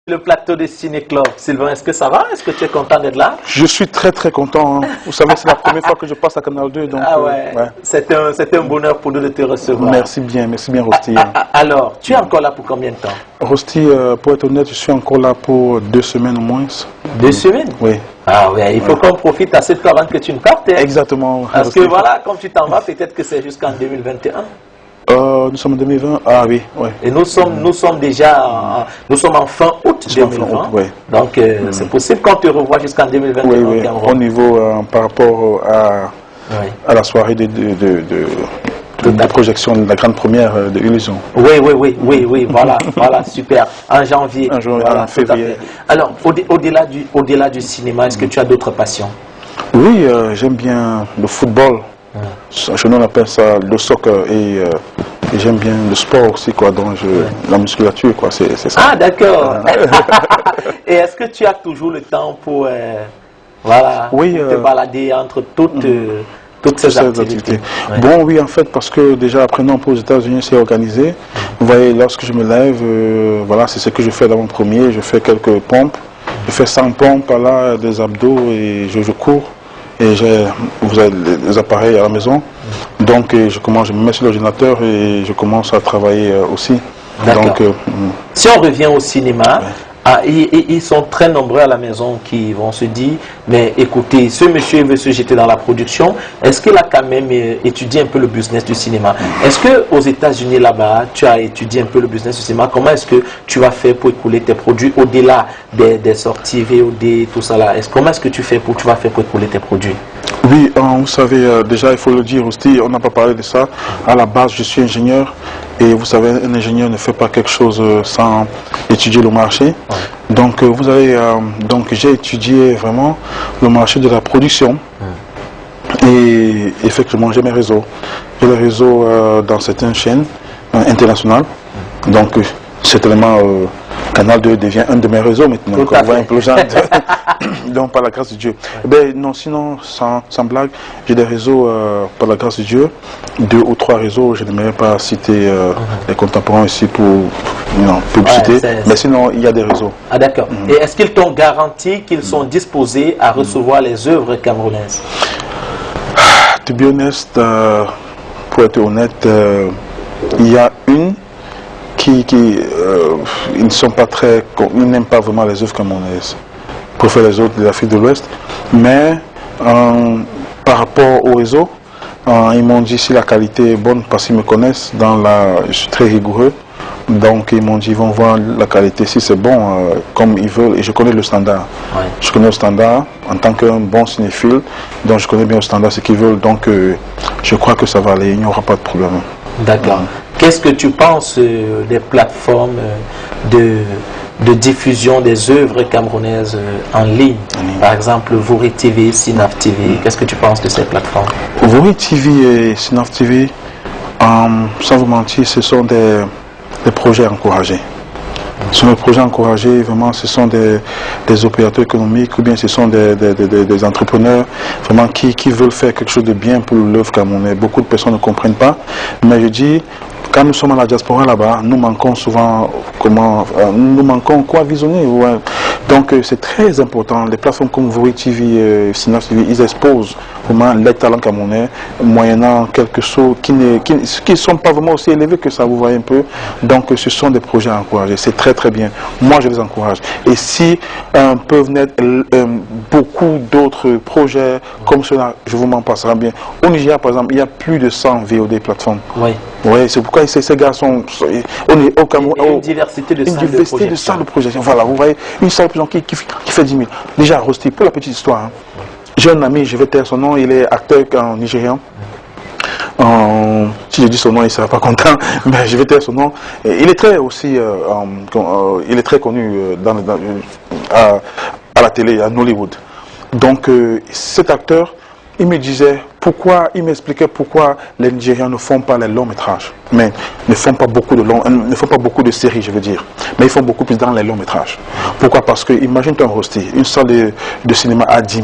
Le plateau de Ciné-Club. Sylvain, est-ce que ça va? Est-ce que tu es content d'être là? Je suis très content. Hein. Vous savez, c'est la première fois que je passe à Canal 2. Donc, ouais. C'était un bonheur pour nous de te recevoir. Merci bien Rosti. Alors, tu es encore là pour combien de temps? Rosti, pour être honnête, je suis encore là pour 2 semaines au moins. 2 semaines? Oui. Ah ouais, il faut qu'on profite assez de toi avant que tu ne partes. Hein. Exactement. Parce que voilà, comme tu t'en vas, peut-être que c'est jusqu'en 2021. Nous sommes en 2020. Ah oui, ouais. Et nous sommes déjà en fin août 2020. Ouais. Donc c'est possible qu'on te revoie jusqu'en 2021. Oui. Au niveau par rapport à la soirée de projection de la grande première de Illusion. Oui, voilà, super. En janvier. En février. Alors, au-delà du cinéma, est-ce que tu as d'autres passions? Oui, j'aime bien le football. Je nous appelle ça le soccer et j'aime bien le sport aussi, quoi. Donc la musculature, quoi, c'est ça. Ah, d'accord. Et est-ce que tu as toujours le temps pour te balader entre toutes ces activités? Ouais. Bon, oui, en fait, parce que déjà apprenant aux États-Unis, c'est organisé. Vous voyez, lorsque je me lève, voilà, c'est ce que je fais dans mon premier. Je fais quelques pompes. Je fais 100 pompes, là, des abdos et je cours. Et vous avez les appareils à la maison. Donc je me mets sur l'ordinateur et je commence à travailler aussi. Donc, si on revient au cinéma, ils sont très nombreux à la maison qui vont se dire, mais écoutez, ce monsieur veut se jeter dans la production, est-ce qu'il a quand même étudié un peu le business du cinéma? Est-ce qu'aux États-Unis là-bas, tu as étudié un peu le business du cinéma? Comment est-ce que tu vas faire pour écouler tes produits au-delà des sorties VOD, tout ça là? Comment est-ce que tu vas faire pour écouler tes produits? Oui, vous savez, déjà il faut le dire aussi, on n'a pas parlé de ça. À la base, je suis ingénieur et vous savez, un ingénieur ne fait pas quelque chose sans étudier le marché. Ouais. Donc, vous avez, j'ai étudié vraiment le marché de la production. Et effectivement, j'ai mes réseaux. J'ai les réseaux dans certaines chaînes internationales. Donc, certainement, Canal 2 devient un de mes réseaux maintenant. Donc, par la grâce de Dieu. Ben, non, sinon, sans blague, j'ai des réseaux, par la grâce de Dieu, 2 ou 3 réseaux, je n'aimerais pas citer les contemporains ici pour publicité, mais sinon, il y a des réseaux. Ah, d'accord. Et est-ce qu'ils t'ont garanti qu'ils sont disposés à recevoir les œuvres camerounaises? To be honest, pour être honnête, il y a une ils ne sont pas ils n'aiment pas vraiment les œuvres camerounaises. Ils préfèrent les autres de l'Afrique de l'Ouest. Mais par rapport au réseau, ils m'ont dit si la qualité est bonne parce qu'ils me connaissent. Je suis très rigoureux. Donc ils m'ont dit, ils vont voir la qualité, si c'est bon, comme ils veulent, et je connais le standard. Ouais. Je connais le standard en tant qu'un bon cinéphile, donc je connais bien le standard, ce qu'ils veulent, donc je crois que ça va aller, il n'y aura pas de problème. D'accord. Qu'est-ce que tu penses des plateformes de diffusion des œuvres camerounaises en ligne? Par exemple, Vouri TV, Sinaf TV, qu'est-ce que tu penses de ces plateformes? Vouri TV et Sinaf TV, sans vous mentir, ce sont des projets encouragés. Ce sont des projets encouragés, vraiment, ce sont des opérateurs économiques ou bien ce sont des entrepreneurs vraiment qui veulent faire quelque chose de bien pour l'œuvre camerounaise. Beaucoup de personnes ne comprennent pas, mais je dis, quand nous sommes à la diaspora là-bas, nous manquons souvent nous manquons quoi visionner. Ouais. Donc c'est très important. Les plateformes comme Vouri TV, Sinaf TV, ils exposent vraiment les talents camerounais, moyennant quelque chose qui ne sont pas vraiment aussi élevés que ça, vous voyez un peu. Donc ce sont des projets à encourager. C'est très très bien. Moi je les encourage. Et si peuvent naître beaucoup d'autres projets comme cela, je vous m'en passerai bien. Au Nigeria par exemple, il y a plus de 100 VOD plateformes. Oui. Oui, c'est pourquoi ces gars sont... On est au Cameroun... Une diversité de salles de projection. Voilà, vous voyez, une salle de projection qui fait 10 000. Déjà, Rosti, pour la petite histoire, hein, j'ai un ami, je vais taire son nom, il est acteur en nigérian. Si je dis son nom, il ne sera pas content, mais je vais taire son nom. Et il est très aussi... il est très connu à la télé, à Hollywood. Donc, cet acteur... Il me disait il m'expliquait pourquoi les Nigérians ne font pas les longs métrages, mais ne font pas beaucoup de séries, je veux dire, mais ils font beaucoup plus dans les longs métrages. Pourquoi? Parce que imagine-toi un Rosti, une salle de cinéma à 10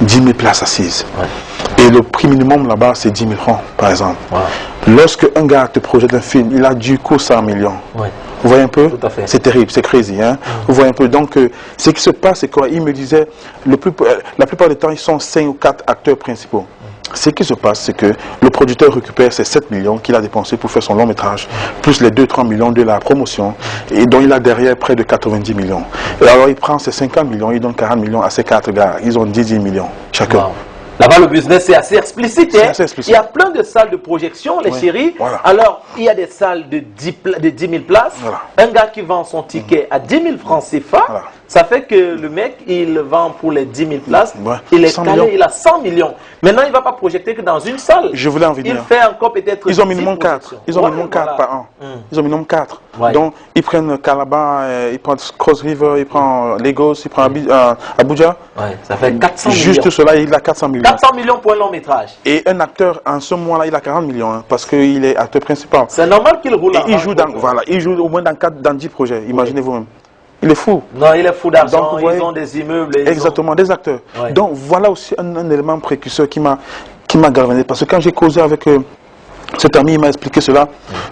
000 places assises. Ouais. Et le prix minimum là-bas, c'est 10 000 francs, par exemple. Ouais. Lorsque un gars te projette un film, il a du coup 100 millions. Ouais. Vous voyez un peu? C'est terrible, c'est crazy. Hein? Vous voyez un peu? Donc, ce qui se passe, c'est qu'il me disait, la plupart du temps, ils sont 5 ou 4 acteurs principaux. Ce qui se passe, c'est que le producteur récupère ces 7 millions qu'il a dépensés pour faire son long métrage, plus les 2-3 millions de la promotion, et dont il a derrière près de 90 millions. Et alors, il prend ces 50 millions, il donne 40 millions à ces 4 gars. Ils ont 10 millions chacun. Wow. Là-bas, le business est assez explicite. Hein? Assez explicite. Il y a plein de salles de projection, les chéris. Voilà. Alors, il y a des salles de 10 000 places. Voilà. Un gars qui vend son ticket à 10 000 francs CFA, voilà. Ça fait que le mec, il vend pour les 10 000 places. Ouais. Il est calé, il a 100 millions. Maintenant, il ne va pas projeter que dans une salle. Je voulais en venir. Il fait encore peut-être... Ils ont minimum 4. Ils ont minimum 4 par an. Ils ont minimum 4. Ouais. Donc, ils prennent Calabar, ils prennent Cross River, ils prennent Lagos, ils prennent Abuja. Ouais, ça fait 400 millions. Juste cela, il a 400 millions. 400 millions pour un long métrage. Et un acteur, en ce moment-là, il a 40 millions, hein, parce qu'il est acteur principal. C'est normal qu'il roule. Il joue au moins dans 10 projets, imaginez-vous même. Il est fou. Non, il est fou d'argent, ils ont des immeubles. Exactement, des acteurs. Ouais. Donc voilà aussi un élément précurseur qui m'a galvanisé. Parce que quand j'ai causé avec cet ami, il m'a expliqué cela.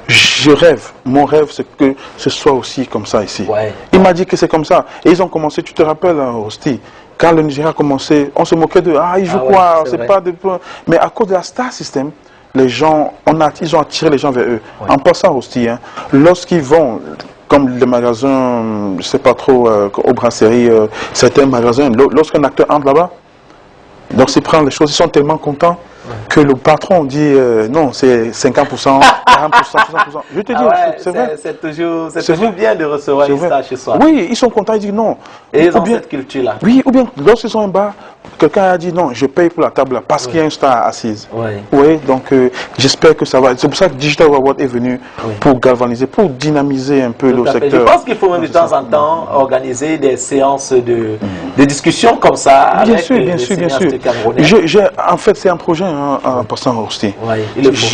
Je rêve, mon rêve c'est que ce soit aussi comme ça ici. Ouais. Il m'a dit que c'est comme ça. Et ils ont commencé, tu te rappelles, Rosti, quand le Nigeria a commencé, on se moquait de ils jouent quoi, c'est pas de... Mais à cause de la Star System, les gens, ils ont attiré les gens vers eux. Ouais. En passant Rosti, hein, lorsqu'ils vont... Comme les magasins, je ne sais pas trop, aux brasseries, certains magasins, lorsqu'un acteur entre là-bas, donc s'il prend les choses, ils sont tellement contents que le patron dit non, c'est 50%, 40%, 60%. Je te dis, c'est vrai. C'est toujours bien de recevoir une star chez soi. Oui, ils sont contents, ils disent non. Et ils ont cette culture-là. Oui, ou bien lorsqu'ils sont en bas, quelqu'un a dit non, je paye pour la table parce qu'il y a une star assise. Oui, donc j'espère que ça va. C'est pour ça que Digital Award est venu pour galvaniser, pour dynamiser un peu le secteur. Je pense qu'il faut même de temps en temps organiser des séances de discussion comme ça. Bien sûr, bien sûr, bien sûr. En fait, c'est un projet en passant aussi.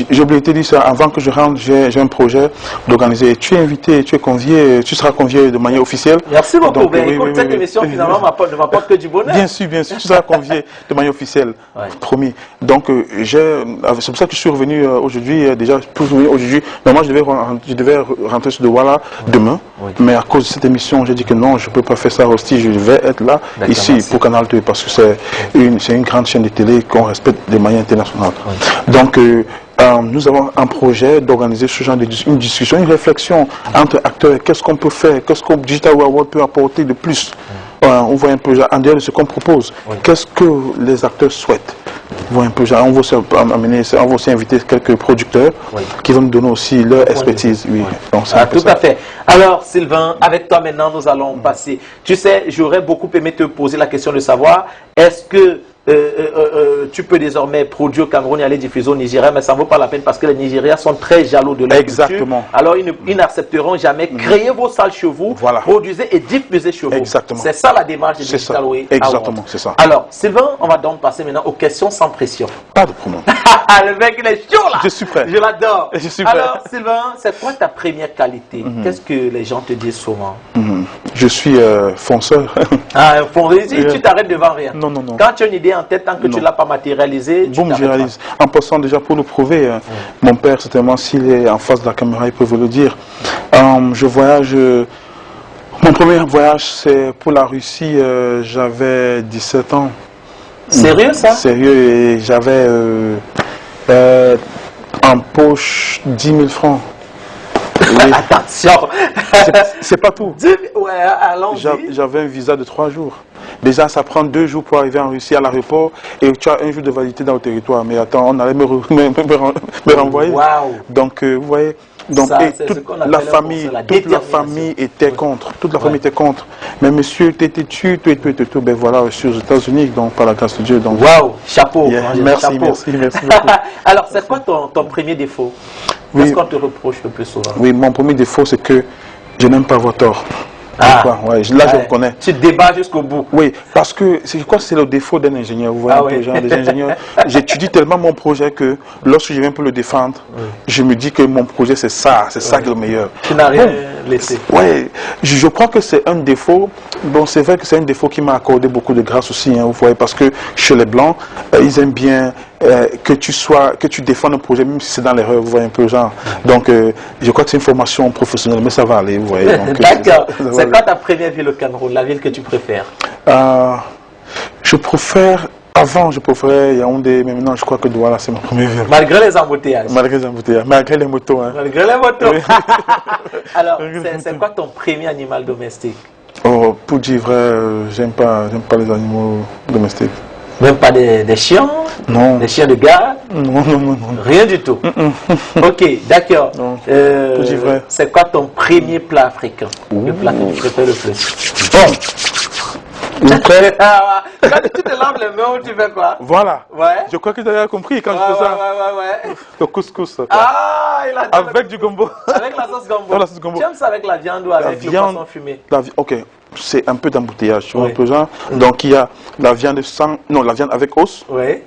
J'ai oublié de te dire ça, avant que je rentre, j'ai un projet d'organiser. Tu es invité, tu es convié, tu seras convié de manière officielle. Merci beaucoup. Écoute, cette émission finalement ne m'apporte que du bonheur. Bien sûr, tu seras convié de manière officielle, promis. Donc, c'est pour ça que je suis revenu aujourd'hui, déjà, pour venir aujourd'hui. Normalement, je devais rentrer sur Douala demain, mais à cause de cette émission, j'ai dit que non, je ne peux pas faire ça aussi, je vais être là, ici, pour Canal 2, parce que c'est une grande chaîne de télé qu'on respecte de manière internationale. Donc, nous avons un projet d'organiser ce genre une discussion, une réflexion entre acteurs. Qu'est-ce qu'on peut faire? Qu'est-ce que Digital Award peut apporter de plus? On voit un peu en dehors de ce qu'on propose. Qu'est-ce que les acteurs souhaitent? Voilà un peu, genre, on va aussi inviter quelques producteurs qui vont nous donner aussi leur expertise. Oui. Donc, tout à fait. Alors Sylvain, avec toi maintenant, nous allons passer. Tu sais, j'aurais beaucoup aimé te poser la question de savoir, est-ce que tu peux désormais produire au Cameroun et aller diffuser au Nigeria, mais ça ne vaut pas la peine parce que les Nigériens sont très jaloux de leur culture. Alors ils n'accepteront jamais. Créez vos salles chez vous, produisez et diffusez chez vous. C'est ça la démarche de Digital Way. Exactement, c'est ça. Alors Sylvain, on va donc passer maintenant aux questions sans pression. Pas de problème. Le mec il est chaud là. Je suis prêt. Je l'adore. Je suis prêt. Alors Sylvain, c'est quoi ta première qualité? Qu'est-ce que les gens te disent souvent? Je suis fonceur. Ah, fonceur, tu t'arrêtes devant rien. Non, non, non. Quand tu as une idée en tête, tant que tu ne l'as pas matérialisée, boum, je réalise. En passant déjà pour le prouver, mon père, certainement, s'il est en face de la caméra, il peut vous le dire. Je voyage. Mon premier voyage, c'est pour la Russie. J'avais 17 ans. Sérieux, ça? Sérieux, et j'avais en poche 10 000 francs. Oui. Attention. C'est pas tout. Ouais, allons-y. J'avais un visa de 3 jours. Déjà, ça prend 2 jours pour arriver en Russie à l'aéroport et tu as 1 jour de validité dans le territoire. Mais attends, on allait me renvoyer. Wow. Donc, vous voyez, donc, ça, toute la famille était contre. Toute la famille était contre. Mais monsieur, tu étais tué, tout. Ben voilà, je suis aux États-Unis, donc par la grâce de Dieu. Waouh, chapeau. Merci beaucoup. Alors, c'est quoi ton premier défaut? Qu'est-ce qu'on te reproche le plus souvent? Oui, mon premier défaut, c'est que je n'aime pas avoir tort. Là, je le reconnais. Tu débats jusqu'au bout. Oui, parce que c'est le défaut d'un ingénieur. Vous voyez, des ingénieurs. J'étudie tellement mon projet que lorsque je viens pour le défendre, je me dis que mon projet, c'est ça qui est le meilleur. Tu n'as rien laissé. Oui, je crois que c'est un défaut. Bon, c'est vrai que c'est un défaut qui m'a accordé beaucoup de grâce aussi, vous voyez, parce que chez les Blancs, ils aiment bien que tu défends un projet, même si c'est dans l'erreur, vous voyez un peu genre. Donc, je crois que c'est une formation professionnelle, mais ça va aller, vous voyez. D'accord. C'est quoi ta première ville au Cameroun, la ville que tu préfères? Je préfère, avant je préférais Yaoundé, mais maintenant je crois que Douala c'est ma première ville. Malgré les embouteillages? Malgré les embouteillages, malgré les motos. Malgré les motos. Alors, c'est quoi ton premier animal domestique? Oh, pour dire vrai, j'aime pas les animaux domestiques. Même pas des chiens? Non. Des chiens de garde? Non. Rien du tout. Ok, d'accord. C'est quoi ton premier plat africain? Le plat que tu préfères le plus? Bon. Quand tu te laves les mains, tu fais quoi? Voilà. Ouais. Je crois que tu as compris quand je fais ça. Ouais. Le couscous. Quoi. Il a avec du gombo. Avec la sauce gombo. La sauce gombo. Tu aimes ça avec la viande ou avec le poisson fumé? Ok. C'est un peu d'embouteillage, tu vois, un peu genre. Donc il y a la viande la viande avec os. Oui.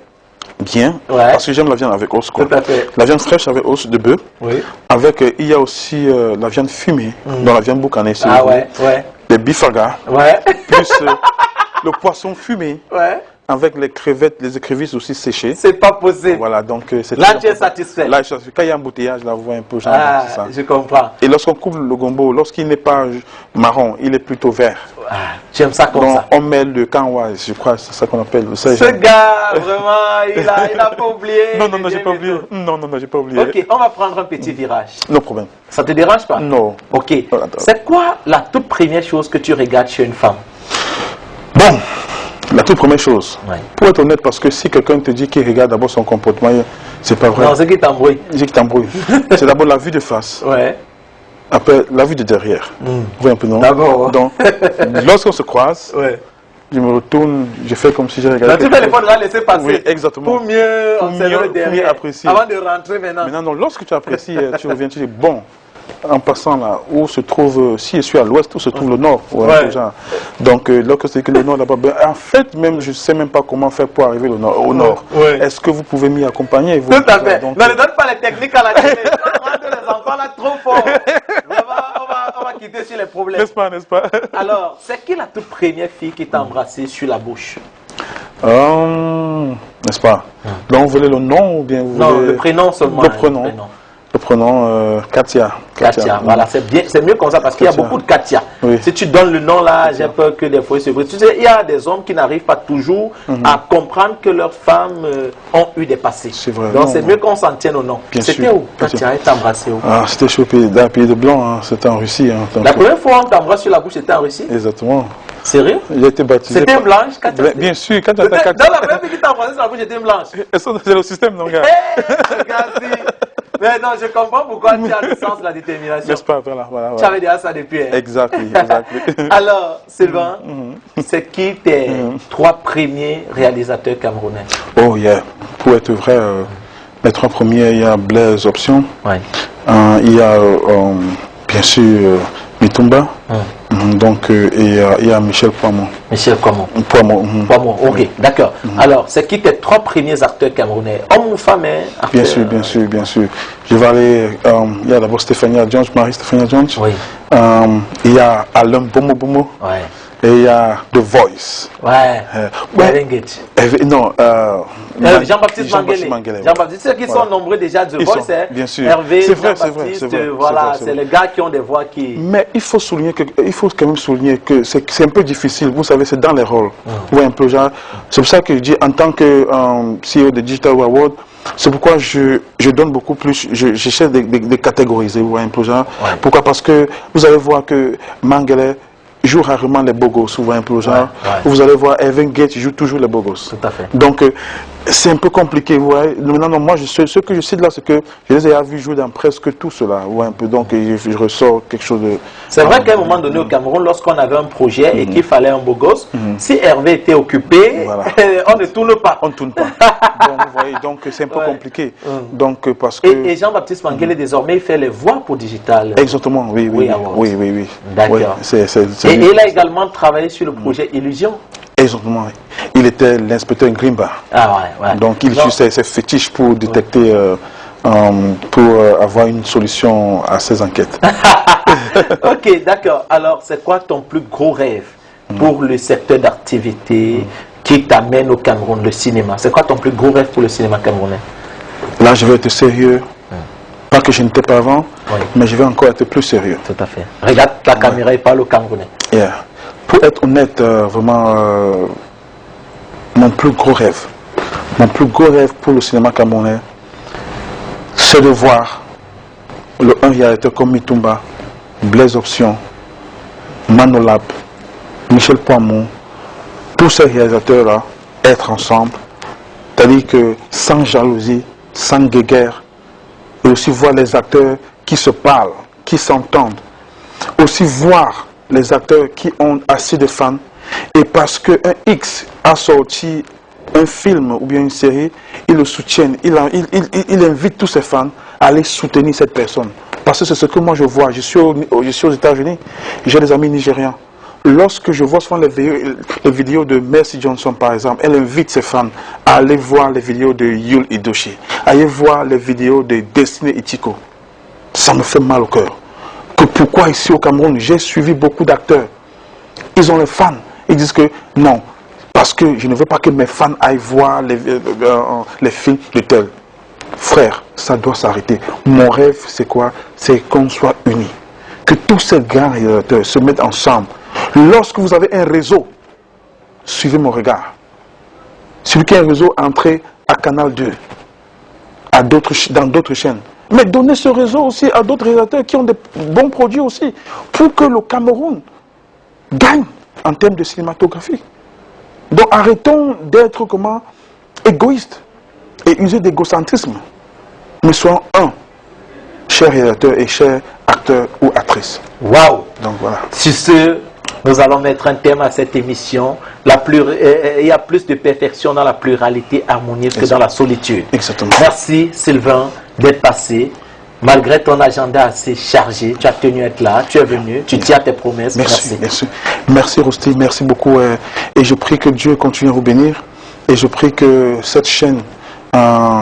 Bien. Parce que j'aime la viande avec os. Quoi. Tout à fait. La viande fraîche avec os de bœuf. Oui. Avec, il y a aussi la viande fumée, dans la viande boucanée. Ouais. Les bifagas. Ouais. Plus le poisson fumé. Ouais. Avec les crevettes, les écrevisses aussi séchées. C'est pas possible. Voilà, donc c'est là, tu es satisfait. Là, quand il y a un embouteillage, là, vous voyez un peu genre. Ça. Je comprends. Et lorsqu'on coupe le gombo, lorsqu'il n'est pas marron, il est plutôt vert. J'aime ça comme ça. On met le kanwa, je crois, c'est ça qu'on appelle. Ce gars, vraiment, il a pas oublié. Non, j'ai pas oublié. Non, j'ai pas oublié. Ok, on va prendre un petit virage. No problème. Ça te dérange pas? Non. Ok. C'est quoi la toute première chose que tu regardes chez une femme? Bon. La toute première chose, pour être honnête, parce que si quelqu'un te dit qu'il regarde d'abord son comportement, c'est pas vrai. Non, c'est qui t'embrouille. C'est d'abord la vue de face. Ouais. Après, la vue de derrière. Vous voyez un peu, non? D'abord. Donc, lorsqu'on se croise, je me retourne, je fais comme si j'ai regardé. Tu fais l'effort de la laisser passer. Oui, exactement. Pour mieux observer le derrière. Apprécier. Avant de rentrer maintenant. Maintenant, non, lorsque tu apprécies, tu reviens, tu dis, bon. En passant là, où se trouve, si je suis à l'ouest, où se trouve le nord. Donc, lorsque c'est que le nord là-bas, en fait, même, je ne sais même pas comment faire pour arriver au nord. Est-ce que vous pouvez m'y accompagner? Tout à fait. Donc, ne donne pas les techniques à la télé. On rentre les enfants là trop fort. On va quitter sur les problèmes. N'est-ce pas? Alors, c'est qui la toute première fille qui t'a embrassé sur la bouche? N'est-ce pas? Donc, vous voulez le nom ou bien vous voulez... Non, le prénom seulement. Le prénom. Le prénom Katia. Voilà, c'est mieux comme ça parce qu'il y a beaucoup de Katia. Si tu donnes le nom là, j'ai peur que des fois ils se brisent. Tu sais, il y a des hommes qui n'arrivent pas toujours à comprendre que leurs femmes ont eu des passés. C'est vrai. Donc c'est mieux qu'on s'en tienne au nom. C'était où Katia t'a embrassé où? C'était chez dans le pays de Blanc, c'était en Russie. La première fois on t'embrasse sur la bouche, c'était en Russie? Exactement. Sérieux? J'ai été baptisé. C'était blanche quand tu Bien sûr, quand tu as... Dans la première vie qui t'a envoyé sur la bouche, j'étais blanche. C'est le système, non, gars? Mais non, je comprends pourquoi tu as le sens de la détermination. N'est-ce pas? Voilà. Tu avais déjà ça depuis. Hein? Exactement. Alors, Sylvain, c'est qui tes 3 premiers réalisateurs camerounais? Oh, yeah. Pour être vrai, les 3 premiers, il y a Blaise Option. Ouais. Il y a, bien sûr, Mitumba. Donc, il y a Michel Poimon. Michel Poimon. Poimon, ok, d'accord. Alors, c'est qui tes 3 premiers acteurs camerounais? Homme ou femme? Bien sûr. Je vais aller, il y a d'abord Stéphania Jones, Marie-Stéphania Jones. Oui. Il y a Alain Bomo. Ouais. Et il y a The Voice. Ouais. Non. Jean-Baptiste Mangele. Jean-Baptiste, ceux qui sont nombreux déjà The Voice, bien sûr. Hervé, c'est vrai. Voilà, c'est les gars qui ont des voix qui... Mais il faut quand même souligner que c'est un peu difficile. Vous savez, c'est dans les rôles. Ouais, un peu genre. C'est pour ça que je dis, en tant que CEO de Digital Award, c'est pourquoi je donne beaucoup plus, j'essaie de catégoriser, ouais, un peu genre. Ouais. Pourquoi? Parce que vous allez voir que Mangele joue rarement les beaux gosses, souvent un peu genre. Vous allez voir, Evan Gates joue toujours les beaux gosses. Tout à fait. Donc, c'est un peu compliqué, vous voyez. Non, moi, ce que je cite là, c'est que je les ai vus jouer dans presque tout cela, ouais, un peu. Donc, je ressors quelque chose de... C'est vrai qu'à un moment donné au Cameroun, lorsqu'on avait un projet et qu'il fallait un beau gosse, si Hervé était occupé, on ne tourne pas. On ne tourne pas. Donc, vous voyez, donc c'est un peu compliqué. Donc, parce que... Et Jean-Baptiste Mangele, désormais, il fait les voix pour Digital. Exactement, oui. D'accord. Ouais, et il a également travaillé sur le projet Illusion. Exactement. Il était l'inspecteur Grimba. Ouais. Donc, il utilise ses fétiches pour détecter, pour avoir une solution à ses enquêtes. Ok, d'accord. Alors, c'est quoi ton plus gros rêve pour le secteur d'activité qui t'amène au Cameroun, le cinéma? C'est quoi ton plus gros rêve pour le cinéma camerounais? Là, je vais être sérieux. Pas que je n'étais pas avant, mais je vais encore être plus sérieux. Tout à fait. Regarde la caméra et parle au Camerounais. Yeah. Pour être honnête, vraiment, mon plus gros rêve pour le cinéma camerounais, c'est de voir un réalisateur comme Mitumba, Blaise Option, Manolab, Michel Poimon, tous ces réalisateurs-là être ensemble, c'est-à-dire que sans jalousie, sans guéguerre, et aussi voir les acteurs qui se parlent, qui s'entendent, aussi voir les acteurs qui ont assez de fans, et parce qu'un X a sorti un film ou bien une série, ils le soutiennent, il invite tous ses fans à aller soutenir cette personne. Parce que c'est ce que moi je vois. Je suis aux États-Unis, j'ai des amis nigérians. Lorsque je vois souvent les vidéos de Mercy Johnson, par exemple, elle invite ses fans à aller voir les vidéos de Yul Idoshi, à aller voir les vidéos de Destiny Itiko. Ça me fait mal au cœur. Pourquoi ici au Cameroun, j'ai suivi beaucoup d'acteurs. Ils ont les fans. Ils disent que non, parce que je ne veux pas que mes fans aillent voir les films de tel. Frère, ça doit s'arrêter. Mon rêve, c'est quoi? C'est qu'on soit unis. Que tous ces grands réalisateurs se mettent ensemble. Lorsque vous avez un réseau, suivez mon regard. Celui qui a un réseau, entrez à Canal 2, dans d'autres chaînes. Mais donnez ce réseau aussi à d'autres réalisateurs qui ont de bons produits aussi, pour que le Cameroun gagne en termes de cinématographie. Donc arrêtons d'être égoïstes et user d'égocentrisme. Mais soyons un, chers réalisateurs et chers acteurs ou actrices. Waouh! Donc voilà. Sur ce, nous allons mettre un thème à cette émission. Il y a plus de perfection dans la pluralité harmonieuse que dans la solitude. Exactement. Merci Sylvain d'être passé. Malgré ton agenda assez chargé, tu as tenu à être là, tu es venu, tu tiens tes promesses. Merci Rosti, merci beaucoup. Et je prie que Dieu continue à vous bénir. Et je prie que cette chaîne,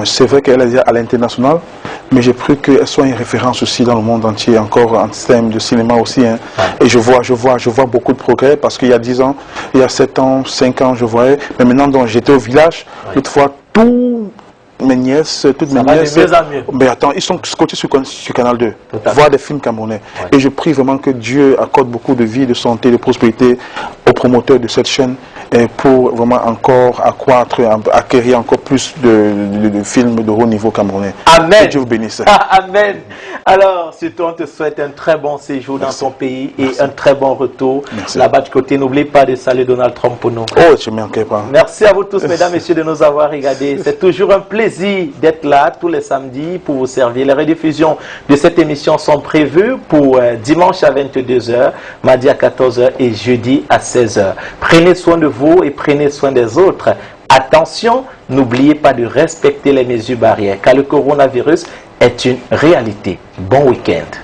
c'est vrai qu'elle est à l'international, mais je prie qu'elle soit une référence aussi dans le monde entier, encore en thème de cinéma aussi. Hein. Et je vois beaucoup de progrès, parce qu'il y a 10 ans, il y a 7 ans, 5 ans, je voyais. Mais maintenant, j'étais au village, toutefois, toutes mes nièces, mais attends, ils sont scotchés sur Canal 2, voir des films camerounais. Et je prie vraiment que Dieu accorde beaucoup de vie, de santé, de prospérité aux promoteurs de cette chaîne et pour vraiment encore accroître, acquérir encore plus de films de haut niveau camerounais. Amen. Que Dieu vous bénisse. Amen. Alors, surtout, on te souhaite un très bon séjour dans ton pays et un très bon retour. Là-bas de côté, n'oublie pas de saluer Donald Trump pour nous. Oh, je ne manquerai pas. Merci à vous tous, mesdames, messieurs, de nous avoir regardés. C'est toujours un plaisir d'être là tous les samedis pour vous servir. Les rediffusions de cette émission sont prévues pour dimanche à 22h, mardi à 14h et jeudi à 16h. Prenez soin de vous et prenez soin des autres. Attention, n'oubliez pas de respecter les mesures barrières car le coronavirus est une réalité. Bon week-end.